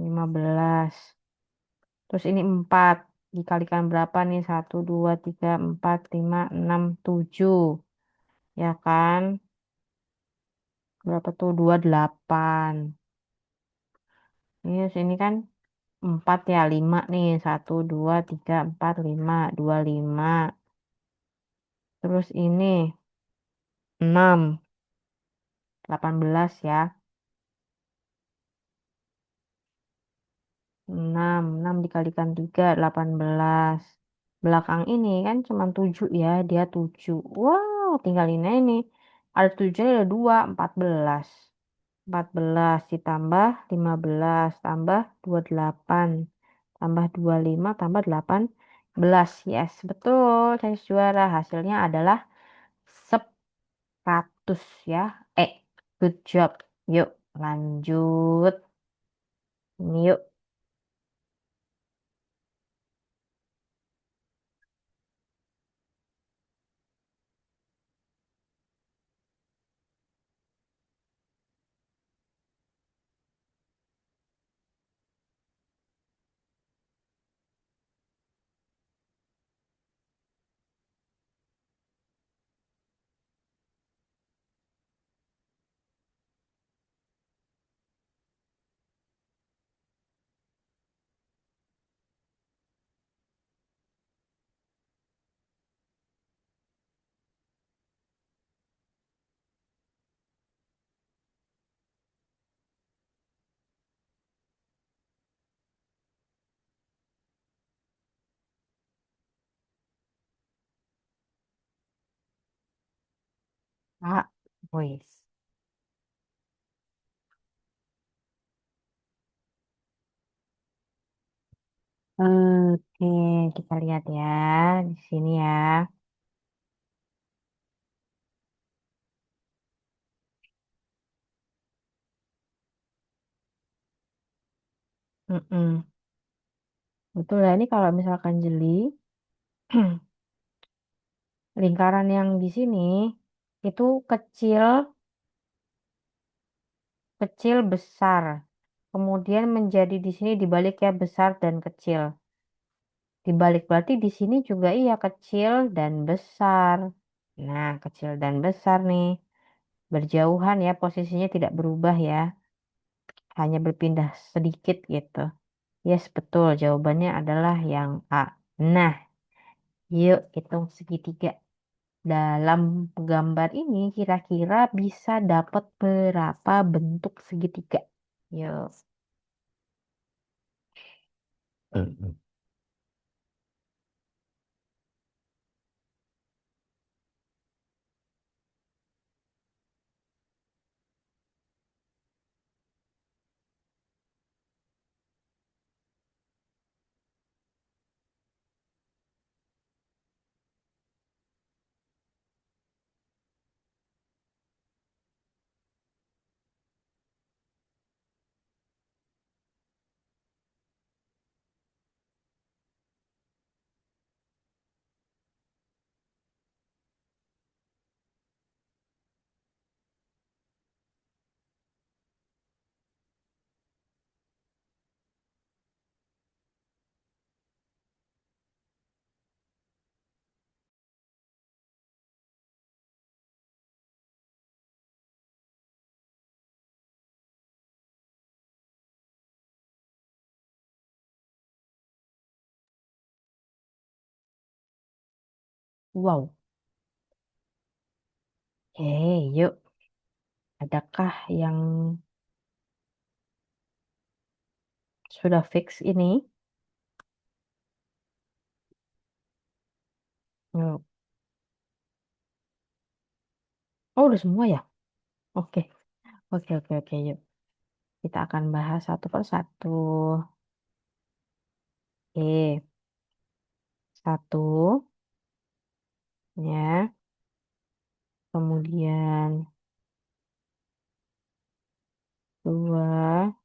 S1: 15. Terus ini empat. Dikalikan berapa nih? Satu, dua, tiga, empat, lima, enam, tujuh. Ya kan? Berapa tuh? 28. Ini sini kan empat ya, lima nih. Satu, dua, tiga, empat, lima. 25. Terus ini 6. 18 ya. 6 dikalikan 3, 18. Belakang ini kan cuma 7 ya, dia 7. Wow, tinggal ini aja nih. Ada 7, ada 2, 14. 14 ditambah 15, tambah 28, tambah 25, tambah 18. Yes, betul. Saya juara. Hasilnya adalah 100 ya. Good job. Yuk, lanjut. Ini yuk. A. Wis. Oke, kita lihat ya di sini ya. Mm-mm. Betul ya, ini kalau misalkan jeli, lingkaran yang di sini itu kecil, kecil, besar. Kemudian menjadi di sini dibalik ya besar dan kecil. Dibalik berarti di sini juga iya kecil dan besar. Nah, kecil dan besar nih berjauhan ya posisinya tidak berubah ya, hanya berpindah sedikit gitu. Yes, betul. Jawabannya adalah yang A. Nah, yuk hitung segitiga. Dalam gambar ini kira-kira bisa dapat berapa bentuk segitiga? Yuk.
S2: Mm-mm.
S1: Wow. Oke, yuk. Adakah yang sudah fix ini? Yuk. Oh, udah semua ya? Oke. Oke, oke, oke, yuk. Kita akan bahas satu per satu. Oke. Satu, ya. Kemudian dua.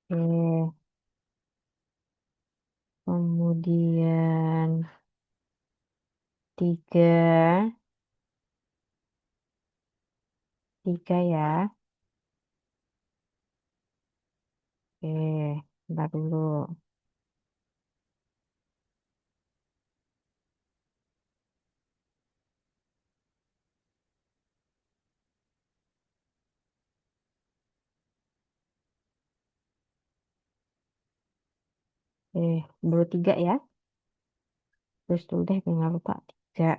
S1: Oke. Kemudian tiga. Tiga ya. Oke. Bentar dulu. Baru tiga ya. Terus dulu deh, biar nggak lupa. Tiga.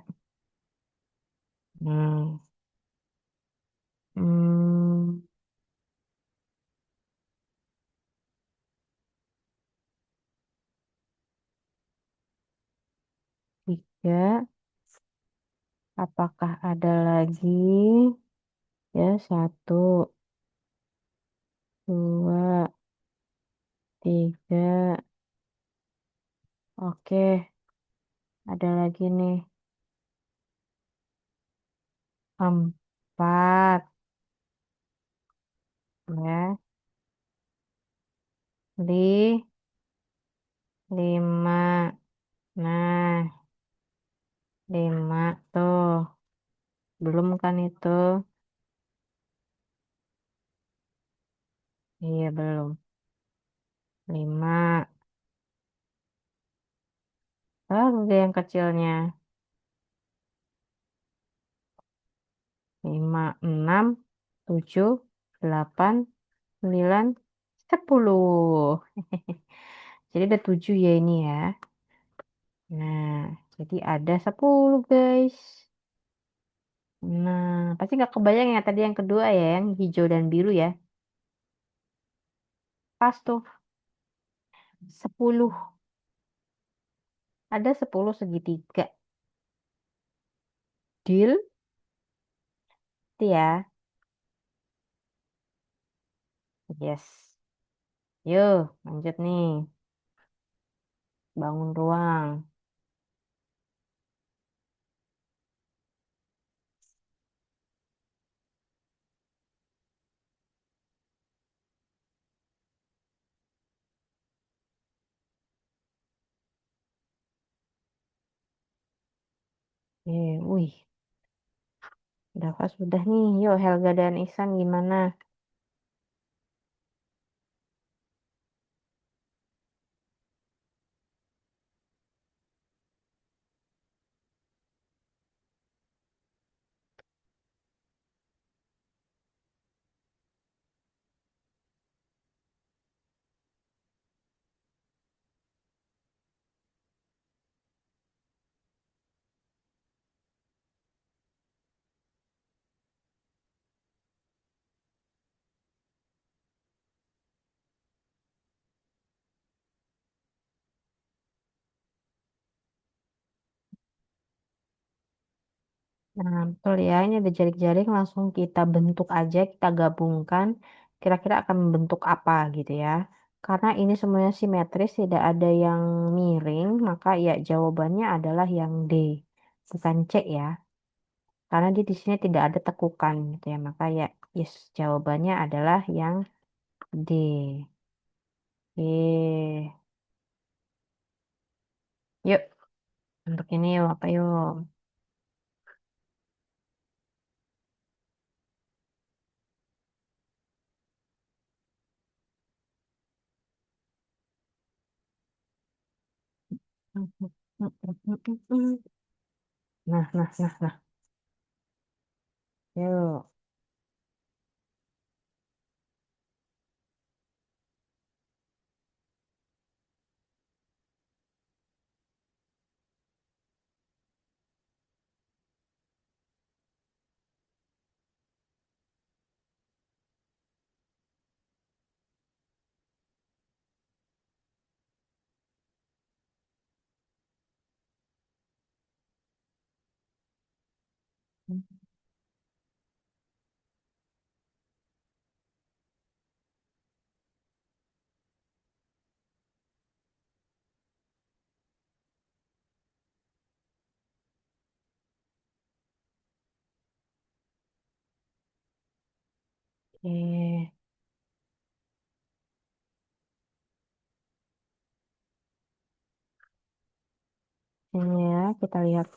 S1: Nah. Hmm, tiga. Apakah ada lagi? Ya, satu, dua, tiga. Oke, ada lagi nih. Empat, ya. Li, lima. Nah, lima tuh. Belum kan itu? Iya, belum. Lima. Lalu deh yang kecilnya. Lima, enam, tujuh, delapan, sembilan, sepuluh. Jadi ada tujuh ya ini ya. Nah, jadi ada 10 guys. Nah, pasti nggak kebayang ya tadi yang kedua ya, yang hijau dan biru ya. Pas tuh, 10. Ada 10 segitiga. Deal? Itu ya. Yes. Yuk, lanjut nih. Bangun ruang. Wih, udah pas sudah nih. Yuk, Helga dan Ihsan gimana? Nah, betul ya. Ini ada jarik-jarik langsung kita bentuk aja, kita gabungkan. Kira-kira akan membentuk apa gitu ya. Karena ini semuanya simetris, tidak ada yang miring, maka ya jawabannya adalah yang D, bukan C ya. Karena di sini tidak ada tekukan gitu ya. Maka ya, yes, jawabannya adalah yang D. Oke. Yuk, untuk ini yuk, apa yuk? Nah, nah, nah, nah. Yuk. Oke. Ini ya, kita lihat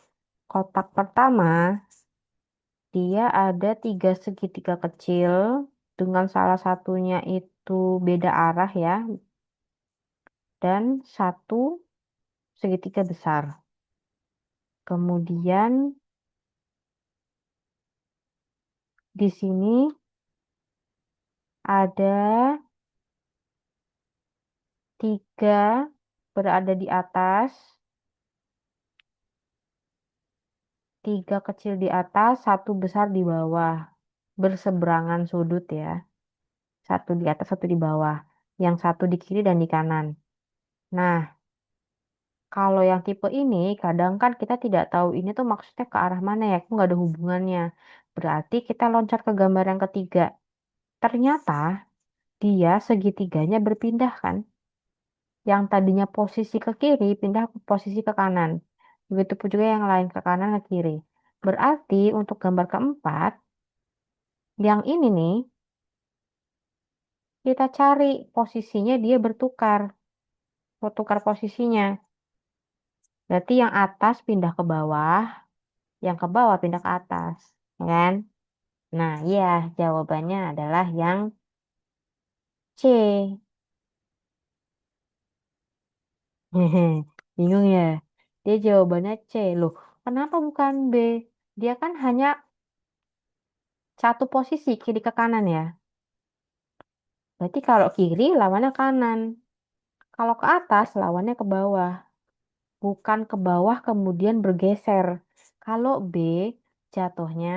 S1: kotak pertama, dia ada tiga segitiga kecil dengan salah satunya itu beda arah ya, dan satu segitiga besar. Kemudian di sini ada tiga berada di atas, tiga kecil di atas, satu besar di bawah, berseberangan sudut ya. Satu di atas, satu di bawah. Yang satu di kiri dan di kanan. Nah, kalau yang tipe ini, kadang kan kita tidak tahu ini tuh maksudnya ke arah mana ya, aku nggak ada hubungannya. Berarti kita loncat ke gambar yang ketiga. Ternyata dia segitiganya berpindah kan. Yang tadinya posisi ke kiri, pindah ke posisi ke kanan. Begitupun juga yang lain ke kanan ke kiri. Berarti untuk gambar keempat, yang ini nih, kita cari posisinya dia bertukar posisinya. Berarti yang atas pindah ke bawah, yang ke bawah pindah ke atas, ya kan? Nah, iya, jawabannya adalah yang C. Hehe, bingung ya? Dia jawabannya C. Loh, kenapa bukan B? Dia kan hanya satu posisi kiri ke kanan ya. Berarti kalau kiri lawannya kanan. Kalau ke atas lawannya ke bawah. Bukan ke bawah kemudian bergeser. Kalau B jatuhnya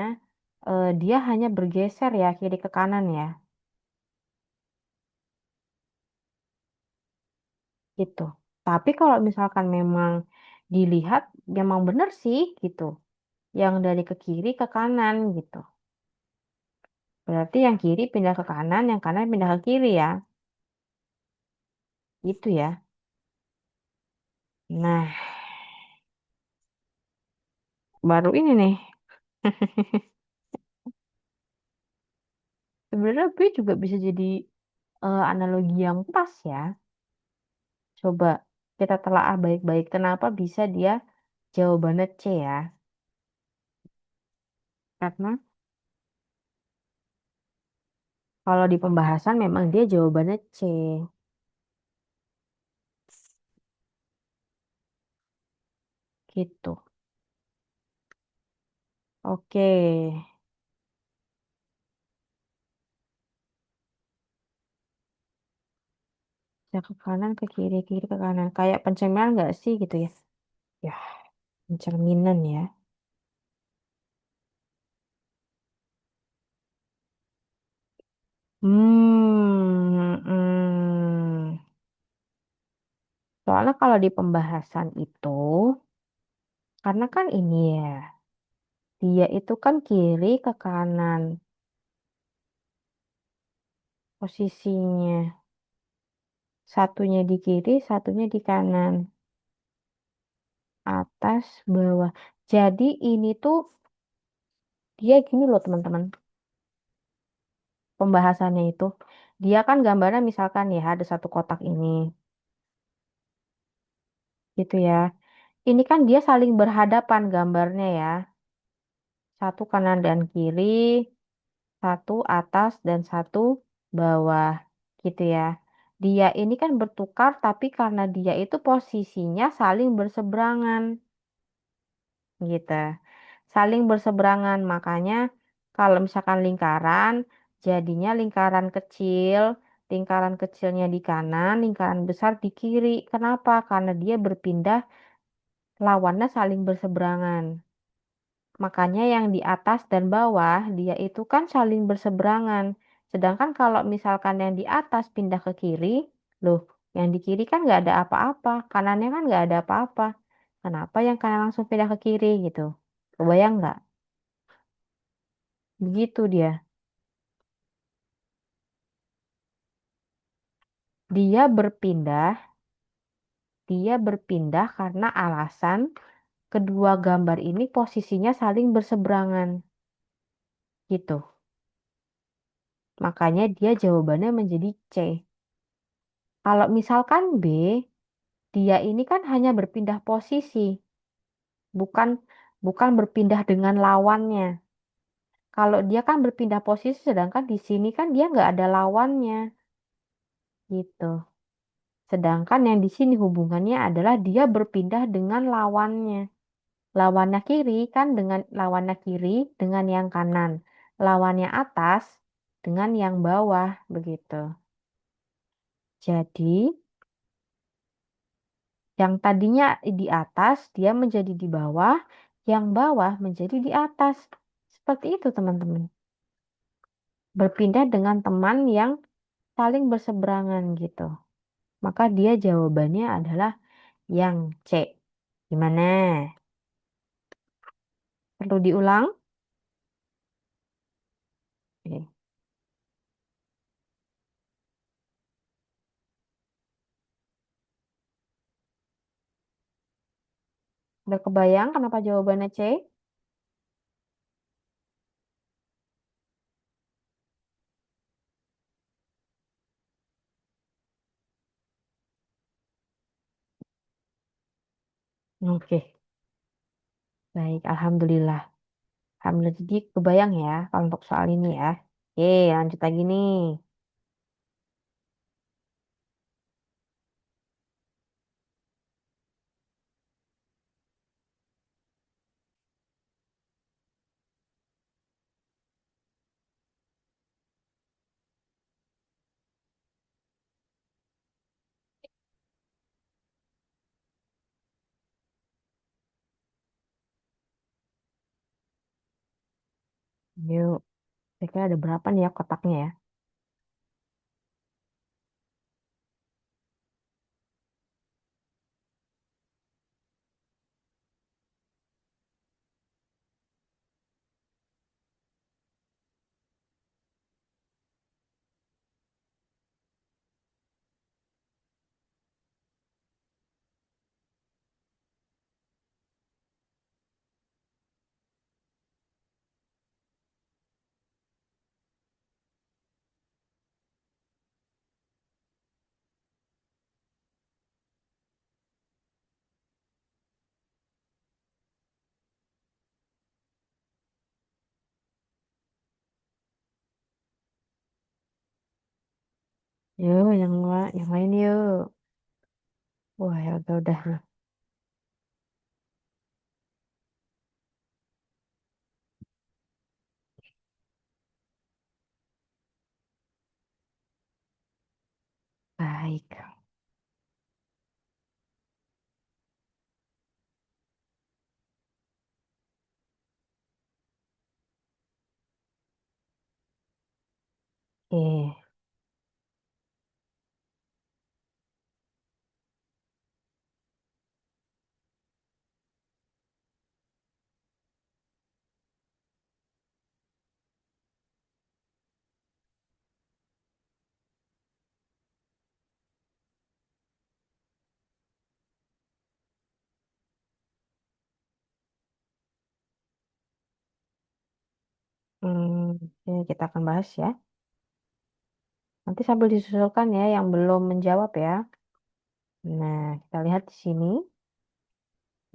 S1: dia hanya bergeser ya kiri ke kanan ya. Gitu. Tapi kalau misalkan memang dilihat memang benar sih gitu. Yang dari ke kiri ke kanan gitu. Berarti yang kiri pindah ke kanan, yang kanan pindah ke kiri ya. Gitu ya. Nah, baru ini nih. Sebenarnya B juga bisa jadi analogi yang pas ya. Coba kita telaah baik-baik kenapa bisa dia jawabannya C ya. Karena kalau di pembahasan memang dia jawabannya C. Gitu. Oke. Ya ke kanan, ke kiri, kiri ke kanan. Kayak pencerminan nggak sih gitu ya? Ya, pencerminan ya. Hmm. Soalnya kalau di pembahasan itu, karena kan ini ya, dia itu kan kiri ke kanan posisinya. Satunya di kiri, satunya di kanan. Atas, bawah. Jadi ini tuh dia gini loh teman-teman. Pembahasannya itu. Dia kan gambarnya misalkan ya ada satu kotak ini. Gitu ya. Ini kan dia saling berhadapan gambarnya ya. Satu kanan dan kiri, satu atas dan satu bawah. Gitu ya. Dia ini kan bertukar tapi karena dia itu posisinya saling berseberangan. Gitu. Saling berseberangan. Makanya kalau misalkan lingkaran, jadinya lingkaran kecil, lingkaran kecilnya di kanan, lingkaran besar di kiri. Kenapa? Karena dia berpindah, lawannya saling berseberangan. Makanya yang di atas dan bawah, dia itu kan saling berseberangan. Sedangkan kalau misalkan yang di atas pindah ke kiri, loh, yang di kiri kan nggak ada apa-apa, kanannya kan nggak ada apa-apa. Kenapa yang kanan langsung pindah ke kiri gitu? Kebayang nggak? Begitu dia. Dia berpindah, dia berpindah karena alasan kedua gambar ini posisinya saling berseberangan. Gitu. Makanya dia jawabannya menjadi C. Kalau misalkan B, dia ini kan hanya berpindah posisi, bukan bukan berpindah dengan lawannya. Kalau dia kan berpindah posisi, sedangkan di sini kan dia nggak ada lawannya. Gitu. Sedangkan yang di sini hubungannya adalah dia berpindah dengan lawannya. Lawannya kiri kan dengan lawannya kiri dengan yang kanan. Lawannya atas dengan yang bawah begitu. Jadi yang tadinya di atas dia menjadi di bawah, yang bawah menjadi di atas. Seperti itu teman-teman. Berpindah dengan teman yang saling berseberangan gitu. Maka dia jawabannya adalah yang C. Gimana? Perlu diulang? Oke. Udah kebayang kenapa jawabannya C? Oke, baik. Alhamdulillah. Alhamdulillah. Jadi kebayang ya kalau untuk soal ini ya. Oke, lanjut lagi nih. Yuk, kira-kira ada berapa nih ya kotaknya ya? Yuk, yang lain yuk. Wah, ya udah. Baik. Oke. Oke, kita akan bahas ya. Nanti sambil disusulkan ya yang belum menjawab ya. Nah, kita lihat di sini.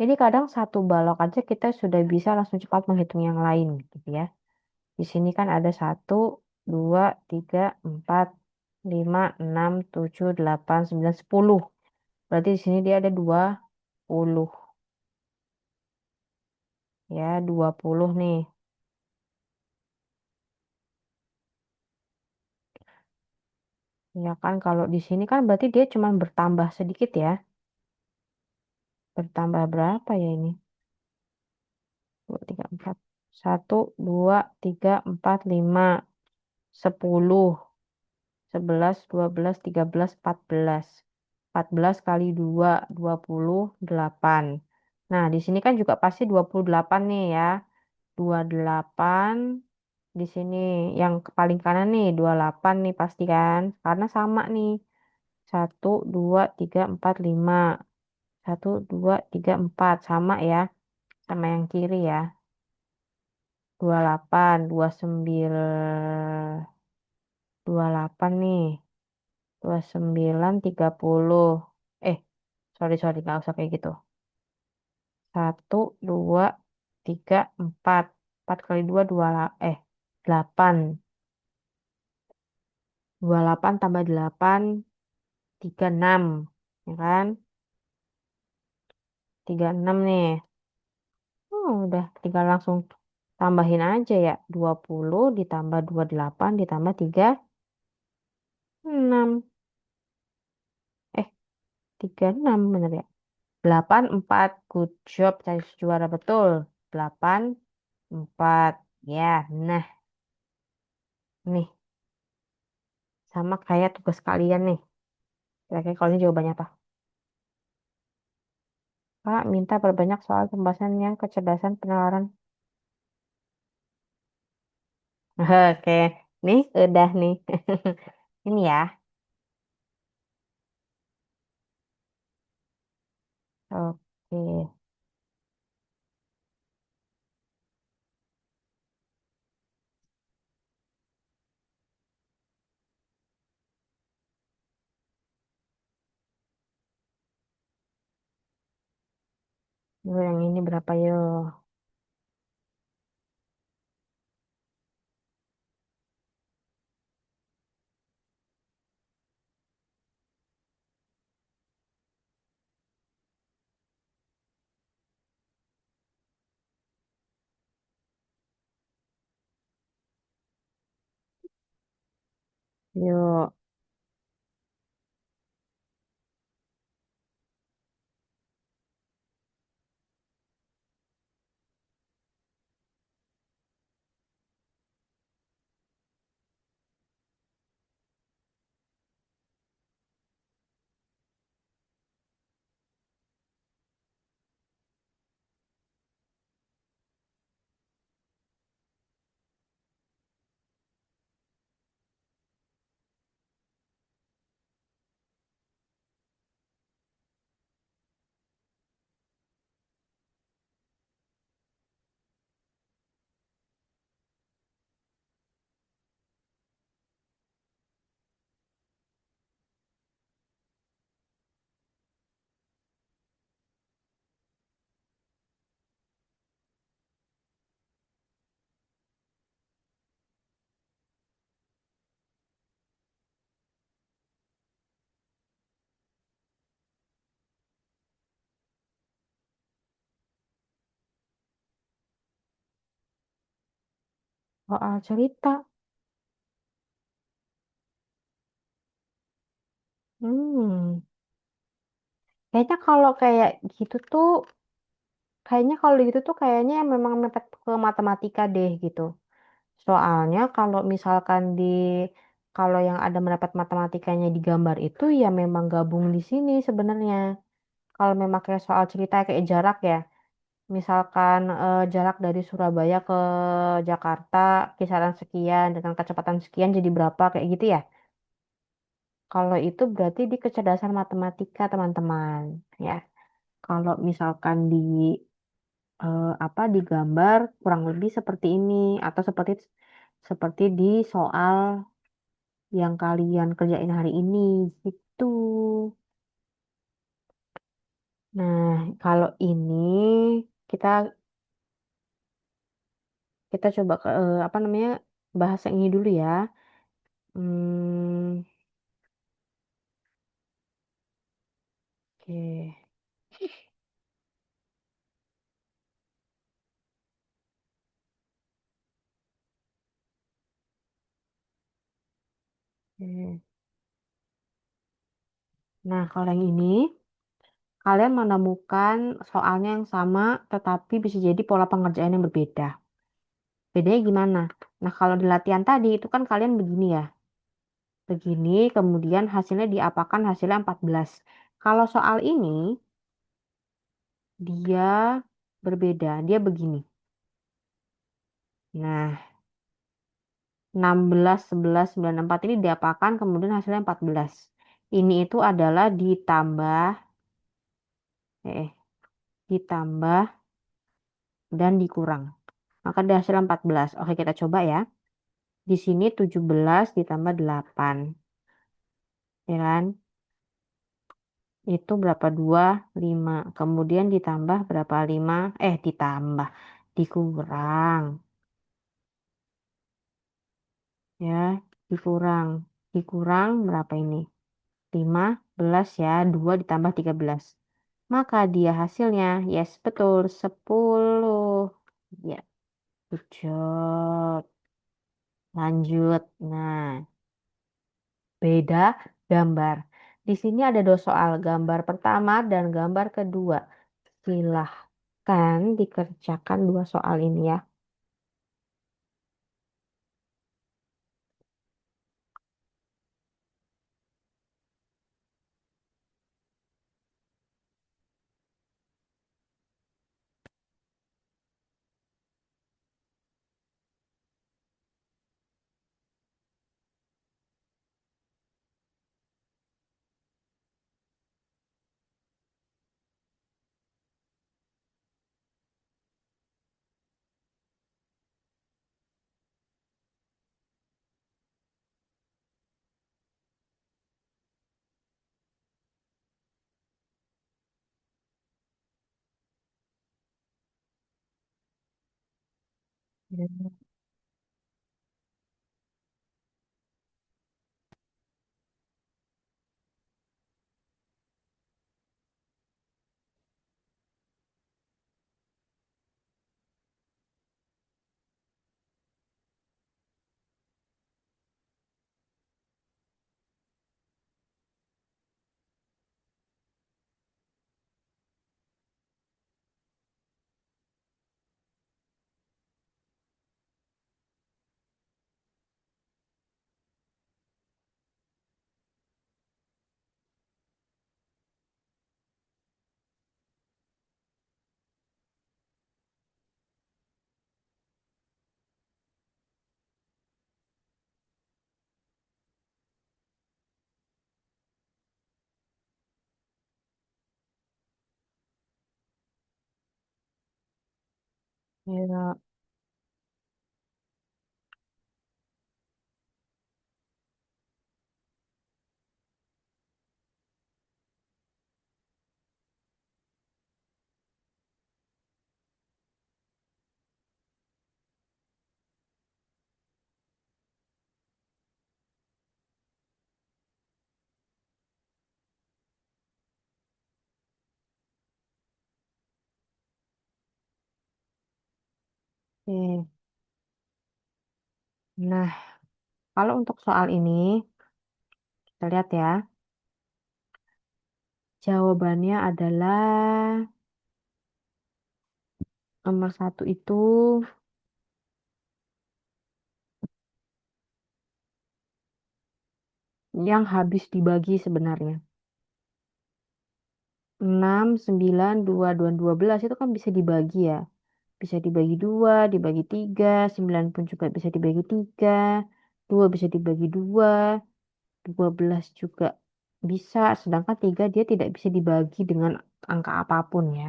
S1: Jadi kadang satu balok aja kita sudah bisa langsung cepat menghitung yang lain gitu ya. Di sini kan ada 1, 2, 3, 4, 5, 6, 7, 8, 9, 10. Berarti di sini dia ada 20. Ya, 20 nih. Ya kan kalau di sini kan berarti dia cuma bertambah sedikit ya. Bertambah berapa ya ini? 2, 3, 4. 1, 2, 3, 4, 5, 10, 11, 12, 13, 14. 14 kali 2, 28. Nah, di sini kan juga pasti 28 nih ya. 28 di sini yang paling kanan nih 28 nih pasti kan. Karena sama nih. 1, 2, 3, 4, 5. 1, 2, 3, 4 sama ya. Sama yang kiri ya. 28, 29, 28 nih. 29, 30. Eh, sorry, nggak usah kayak gitu. 1, 2, 3, 4. 4 kali 2, 8. 28 tambah 8, 36. Ya kan? 36 nih. Oh, udah tinggal langsung tambahin aja ya. 20 ditambah 28 ditambah 36. Eh, 36 bener ya? 84. Good job, cari juara betul. 84. Ya, nah, nih. Sama kayak tugas kalian nih. Kira-kira kalau ini jawabannya apa? Kak, minta perbanyak soal pembahasan yang kecerdasan penalaran. Oke, nih udah nih. Ini ya. Oke. Yuk, yang ini berapa yuk? Yuk. Soal cerita. Hmm. Kayaknya kalau kayak gitu tuh, kayaknya memang mepet ke matematika deh gitu. Soalnya kalau yang ada mendapat matematikanya di gambar itu ya memang gabung di sini sebenarnya. Kalau memang kayak soal cerita kayak jarak ya, misalkan jarak dari Surabaya ke Jakarta kisaran sekian dengan kecepatan sekian jadi berapa kayak gitu ya. Kalau itu berarti di kecerdasan matematika teman-teman ya. Kalau misalkan digambar kurang lebih seperti ini atau seperti seperti di soal yang kalian kerjain hari ini gitu. Nah, kalau ini kita kita coba apa namanya bahas yang ini dulu ya. Hmm, oke. Oke. Nah, kalau yang ini kalian menemukan soalnya yang sama tetapi bisa jadi pola pengerjaan yang berbeda. Bedanya gimana? Nah, kalau di latihan tadi itu kan kalian begini ya. Begini, kemudian hasilnya diapakan hasilnya 14. Kalau soal ini, dia berbeda. Dia begini. Nah, 16, 11, 9, 4 ini diapakan, kemudian hasilnya 14. Ini itu adalah ditambah dan dikurang. Maka dari hasil 14. Oke, kita coba ya. Di sini 17 ditambah 8. Ya kan? Itu berapa? 2, 5. Kemudian ditambah berapa? 5. Ditambah. Dikurang. Ya, dikurang. Dikurang berapa ini? 15 ya. 2 ditambah 13. Maka dia hasilnya, yes betul, 10. Ya, good job. Lanjut. Nah, beda gambar. Di sini ada dua soal, gambar pertama dan gambar kedua. Silahkan dikerjakan dua soal ini ya. Ya, oke. Nah, kalau untuk soal ini, kita lihat ya. Jawabannya adalah nomor satu itu yang habis dibagi sebenarnya. 6, 9, 2, 12 itu kan bisa dibagi ya. Bisa dibagi dua, dibagi tiga, 9 pun juga bisa dibagi tiga, dua bisa dibagi dua, 12 juga bisa. Sedangkan tiga dia tidak bisa dibagi dengan angka apapun ya.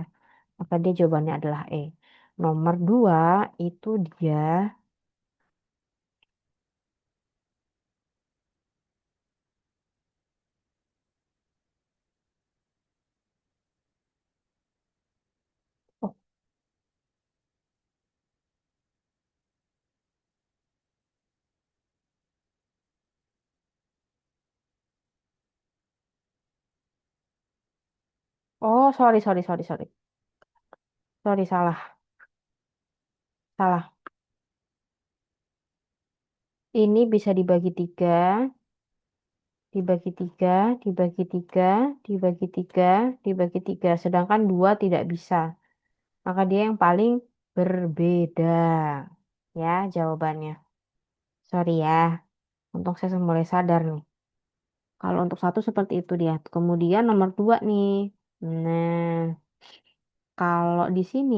S1: Maka dia jawabannya adalah E. Nomor dua itu dia, oh, oh sorry, sorry, sorry, sorry. Sorry, salah, salah. Ini bisa dibagi tiga, dibagi tiga, dibagi tiga, dibagi tiga, dibagi tiga. Sedangkan dua tidak bisa. Maka dia yang paling berbeda. Ya, jawabannya. Sorry ya. Untung saya mulai sadar nih. Kalau untuk satu seperti itu dia. Kemudian nomor dua nih. Nah, kalau di sini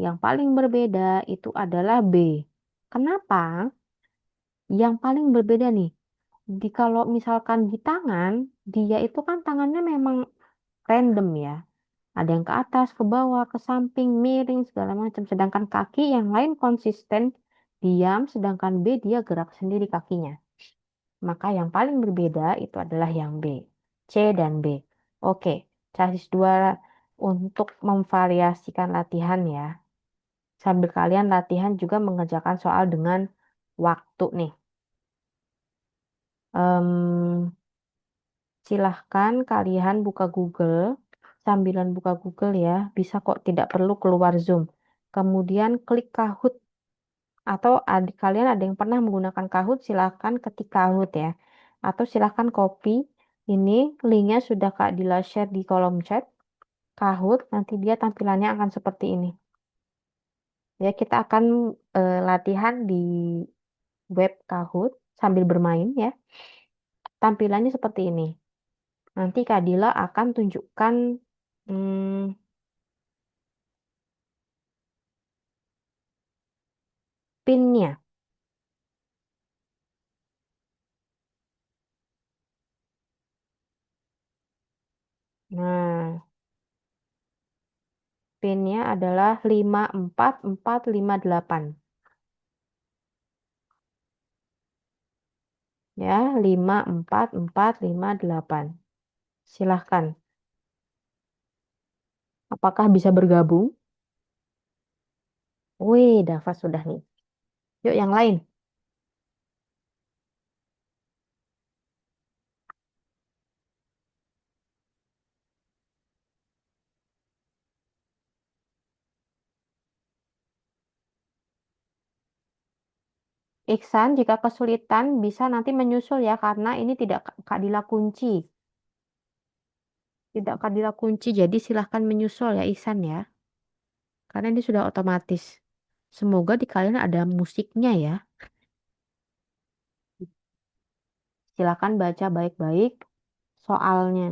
S1: yang paling berbeda itu adalah B. Kenapa? Yang paling berbeda nih. Kalau misalkan di tangan, dia itu kan tangannya memang random ya. Ada yang ke atas, ke bawah, ke samping, miring, segala macam. Sedangkan kaki yang lain konsisten, diam, sedangkan B dia gerak sendiri kakinya. Maka yang paling berbeda itu adalah yang B. C dan B. Oke, chassis 2 untuk memvariasikan latihan ya. Sambil kalian latihan juga mengerjakan soal dengan waktu nih. Em, Silahkan kalian buka Google. Sambilan buka Google ya, bisa kok tidak perlu keluar Zoom. Kemudian klik Kahoot atau adik kalian ada yang pernah menggunakan Kahoot, silahkan ketik Kahoot ya. Atau silahkan copy. Ini linknya sudah Kak Dila share di kolom chat. Kahoot, nanti dia tampilannya akan seperti ini. Ya, kita akan latihan di web Kahoot sambil bermain ya. Tampilannya seperti ini. Nanti Kak Dila akan tunjukkan hmm, pinnya. Nah, pinnya adalah 54458. Ya, 54458. Silahkan. Apakah bisa bergabung? Wih, Dava sudah nih. Yuk yang lain. Iksan, jika kesulitan bisa nanti menyusul ya, karena ini tidak Kak Dila kunci. Tidak Kak Dila kunci, jadi silahkan menyusul ya Iksan ya. Karena ini sudah otomatis. Semoga di kalian ada musiknya ya. Silahkan baca baik-baik soalnya.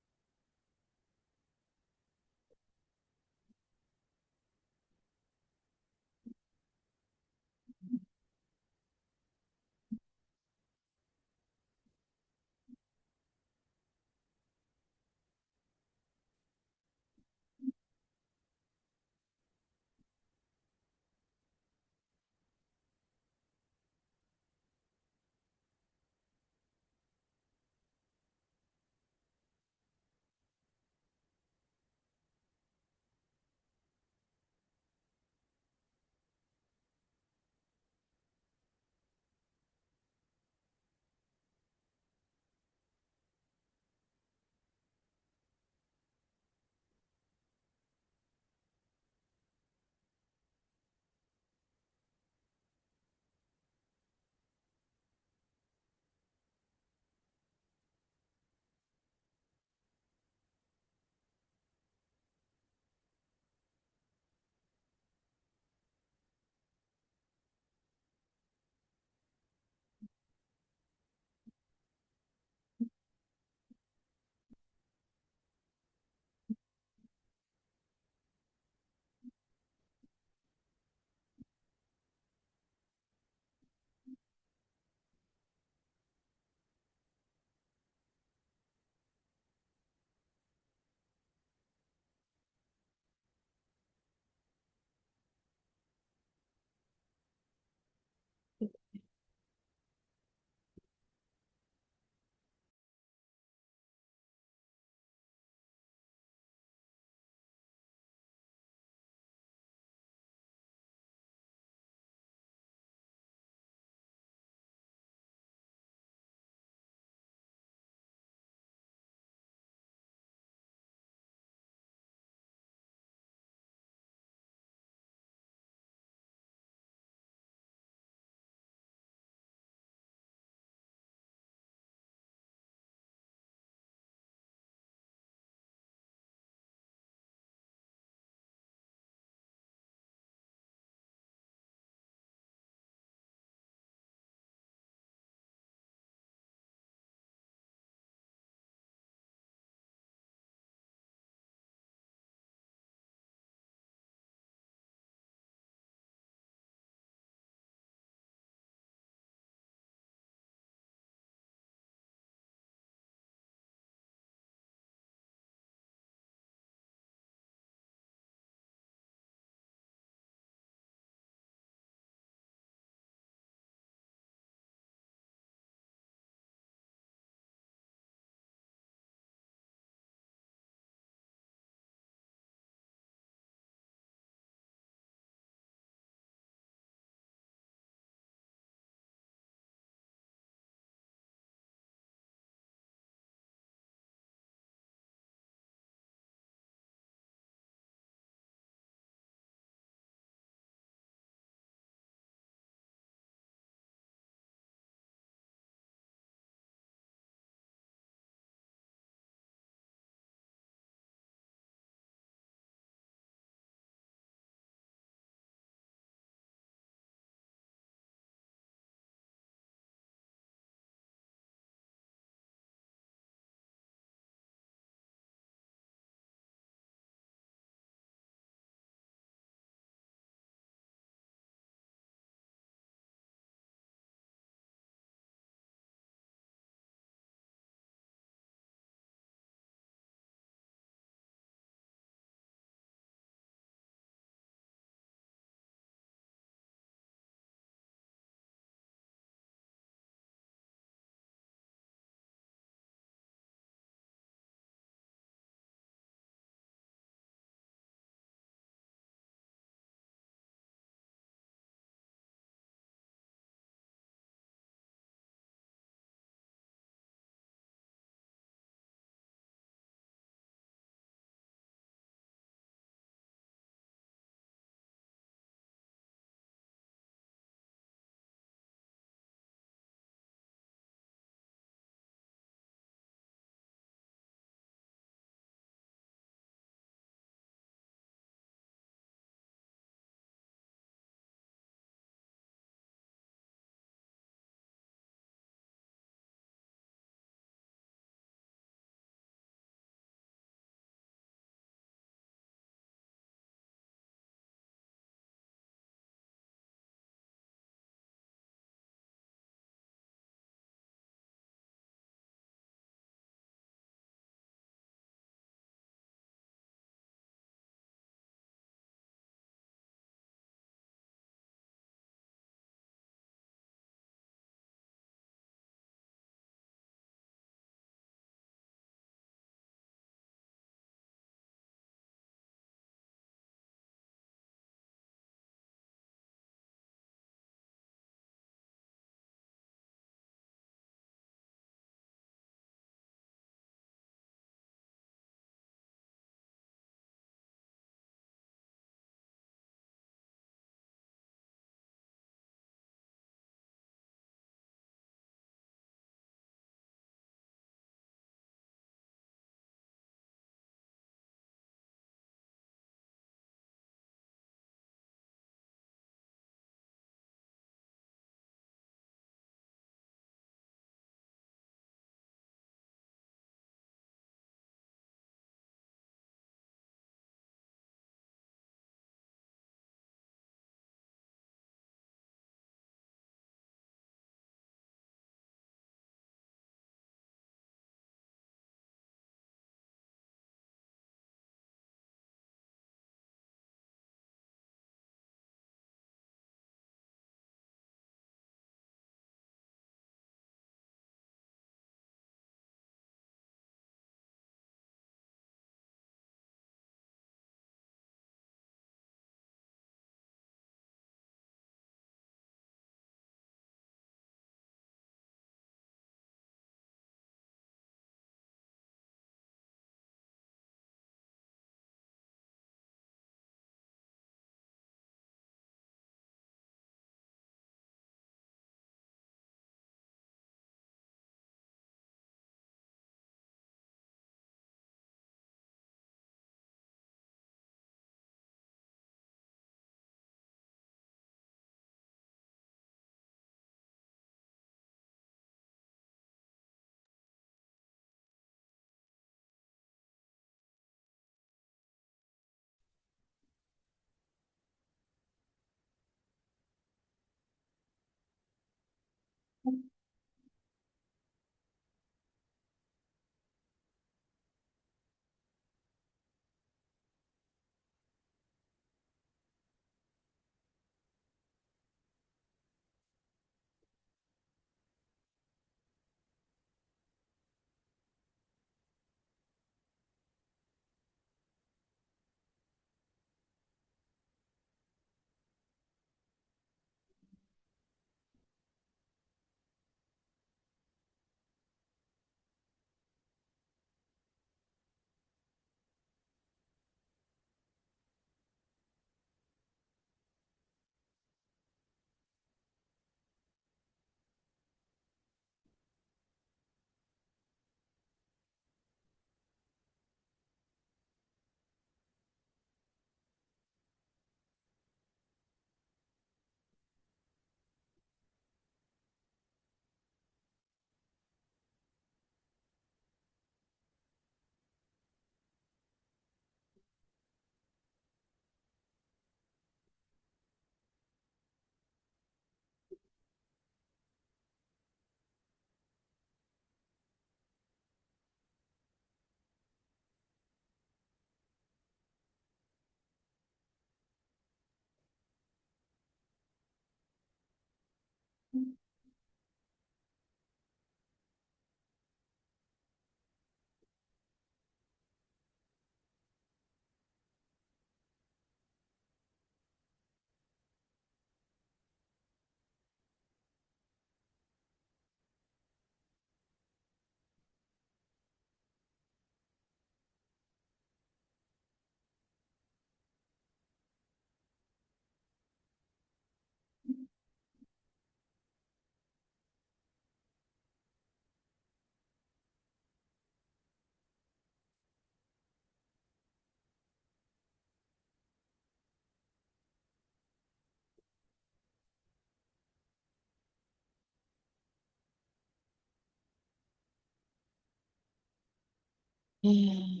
S1: Hmm.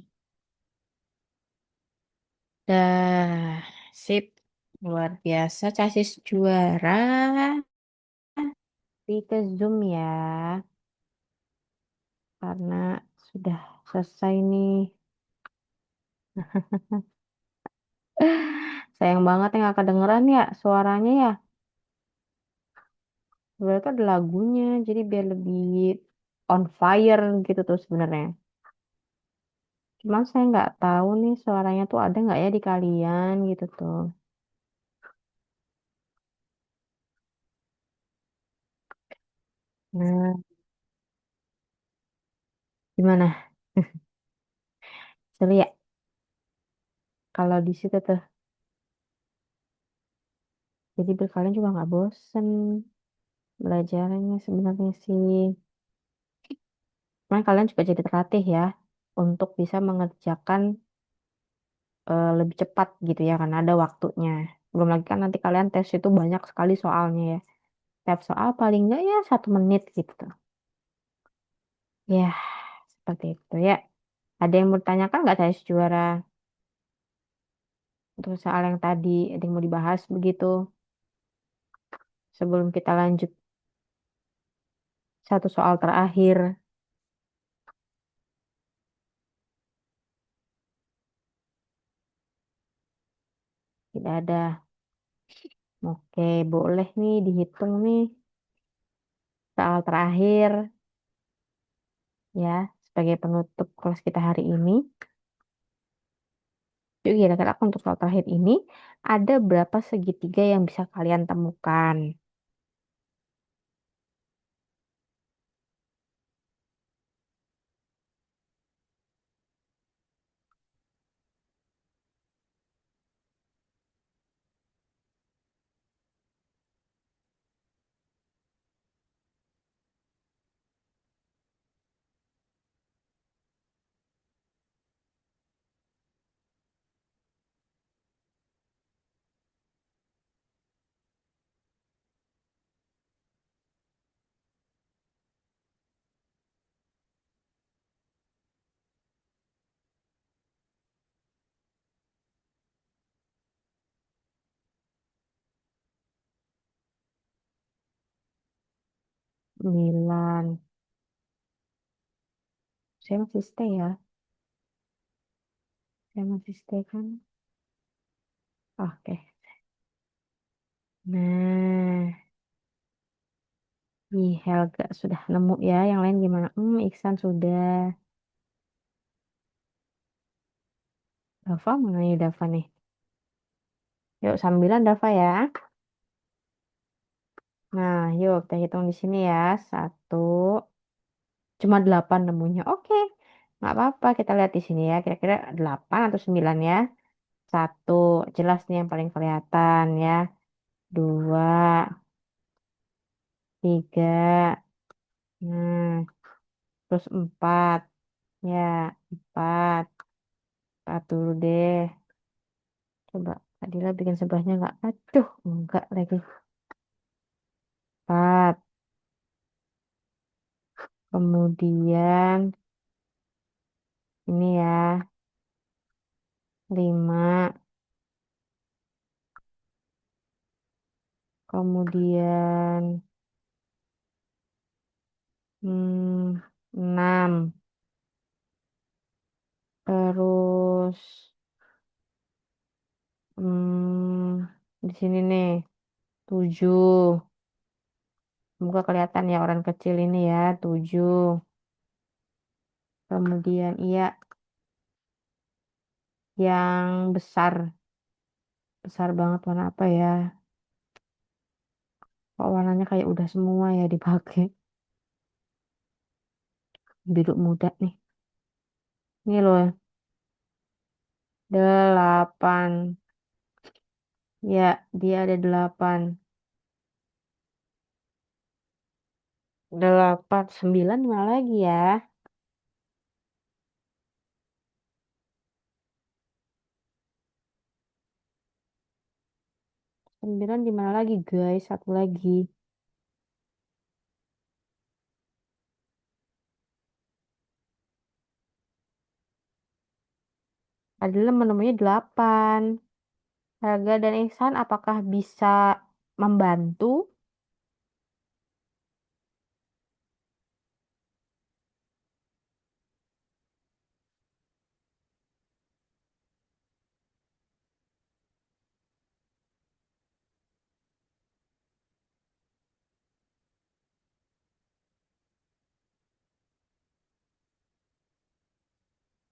S1: Dah, sip. Luar biasa, CASIS juara. Tapi ke Zoom ya, karena sudah selesai nih. Sayang banget ya nggak kedengeran ya suaranya ya. Sebenarnya tuh ada lagunya, jadi biar lebih on fire gitu tuh sebenarnya. Cuman saya nggak tahu nih suaranya tuh ada nggak ya di kalian gitu tuh. Nah, gimana? Seru ya kalau di situ tuh. Jadi berkalian juga nggak bosen belajarnya sebenarnya sih. Cuman kalian juga jadi terlatih ya untuk bisa mengerjakan lebih cepat gitu ya karena ada waktunya. Belum lagi kan nanti kalian tes itu banyak sekali soalnya ya. Setiap soal paling nggak ya 1 menit gitu. Ya, seperti itu ya. Ada yang mau ditanyakan nggak saya juara untuk soal yang tadi ada yang mau dibahas begitu sebelum kita lanjut satu soal terakhir. Tidak ada. Oke, boleh nih dihitung nih soal terakhir ya sebagai penutup kelas kita hari ini. Jadi kira-kira untuk soal terakhir ini ada berapa segitiga yang bisa kalian temukan? 9. Saya masih stay ya. Saya masih stay kan. Oke. Nah, ih Helga sudah nemu ya. Yang lain gimana? Iksan sudah. Dava mana nih Dava nih? Yuk, 9 Dava ya. Nah, yuk kita hitung di sini ya. Satu. Cuma 8 nemunya. Oke. Nggak apa-apa. Kita lihat di sini ya. Kira-kira 8 atau 9 ya. Satu. Jelas nih yang paling kelihatan ya. Dua. Tiga. Nah, terus 4. Ya, 4. 4 dulu deh. Coba Kak Dila bikin sebelahnya nggak? Aduh, enggak lagi. 4. Kemudian ini ya, 5. Kemudian 6. Terus di sini nih 7. Semoga kelihatan ya orang kecil ini ya, 7. Kemudian iya yang besar, besar banget warna apa ya? Kok warnanya kayak udah semua ya dipakai. Biru muda nih. Ini loh, 8. Ya, dia ada 8. 8, 9 mana lagi ya? 9 di mana lagi guys? Satu lagi. Adalah menemunya 8. Harga dan Ihsan apakah bisa membantu?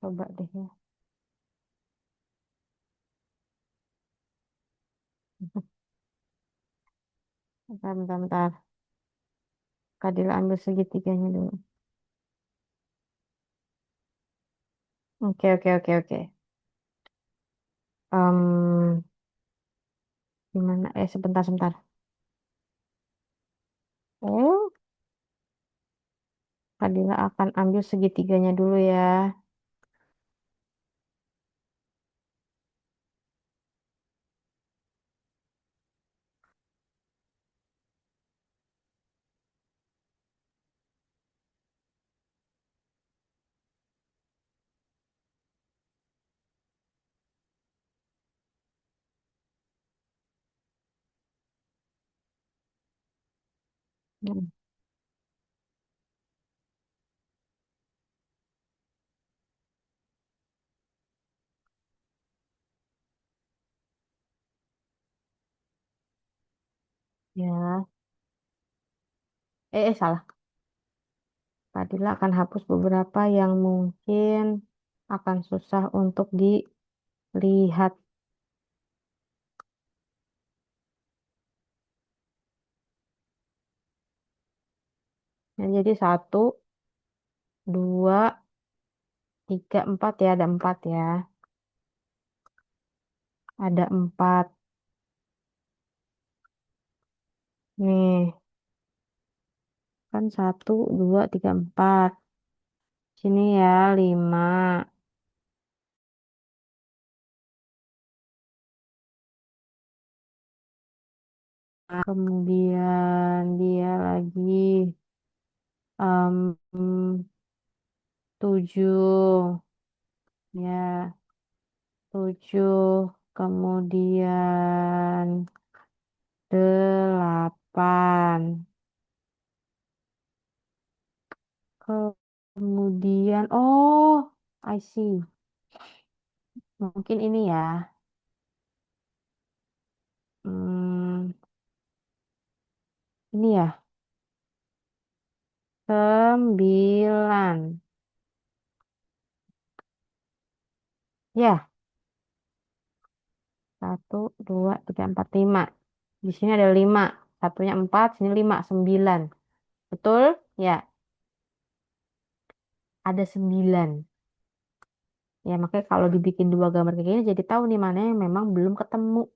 S1: Coba deh ya. Bentar, bentar, bentar. Kadil ambil segitiganya dulu. Oke, oke, oke, oke. Em, Gimana? Sebentar, sebentar. Oh, Kadila akan ambil segitiganya dulu ya. Hmm, Ya, salah. Kadila akan hapus beberapa yang mungkin akan susah untuk dilihat. Nah, jadi 1, 2, 3, 4 ya. Ada 4 ya. Ada 4. Nih, kan 1, 2, 3, 4. Sini ya, 5. Kemudian dia lagi 7. Ya, 7. Kemudian 8. Kemudian, oh, I see. Mungkin ini ya. Hmm, ini ya. 9. Ya, 1, 2, 3, 4, 5. Di sini ada 5. Satunya 4, sini 5, 9. Betul? Ya, ada 9. Ya, makanya kalau dibikin dua gambar kayak gini jadi tahu nih mana yang memang belum ketemu.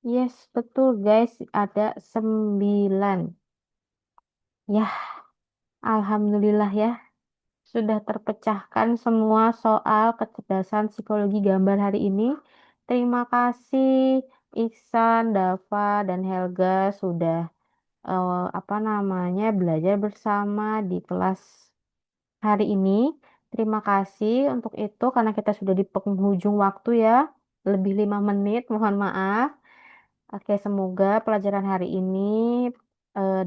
S1: Yes, betul guys. Ada 9. Ya, alhamdulillah ya. Sudah terpecahkan semua soal kecerdasan psikologi gambar hari ini. Terima kasih Iksan, Dava, dan Helga sudah apa namanya belajar bersama di kelas hari ini. Terima kasih untuk itu karena kita sudah di penghujung waktu ya. Lebih 5 menit, mohon maaf. Oke, semoga pelajaran hari ini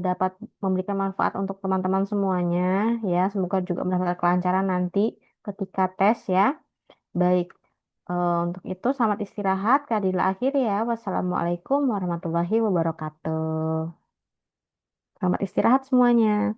S1: dapat memberikan manfaat untuk teman-teman semuanya ya. Semoga juga mendapatkan kelancaran nanti ketika tes ya. Baik, untuk itu selamat istirahat. Keadilan akhir ya. Wassalamualaikum warahmatullahi wabarakatuh. Selamat istirahat semuanya.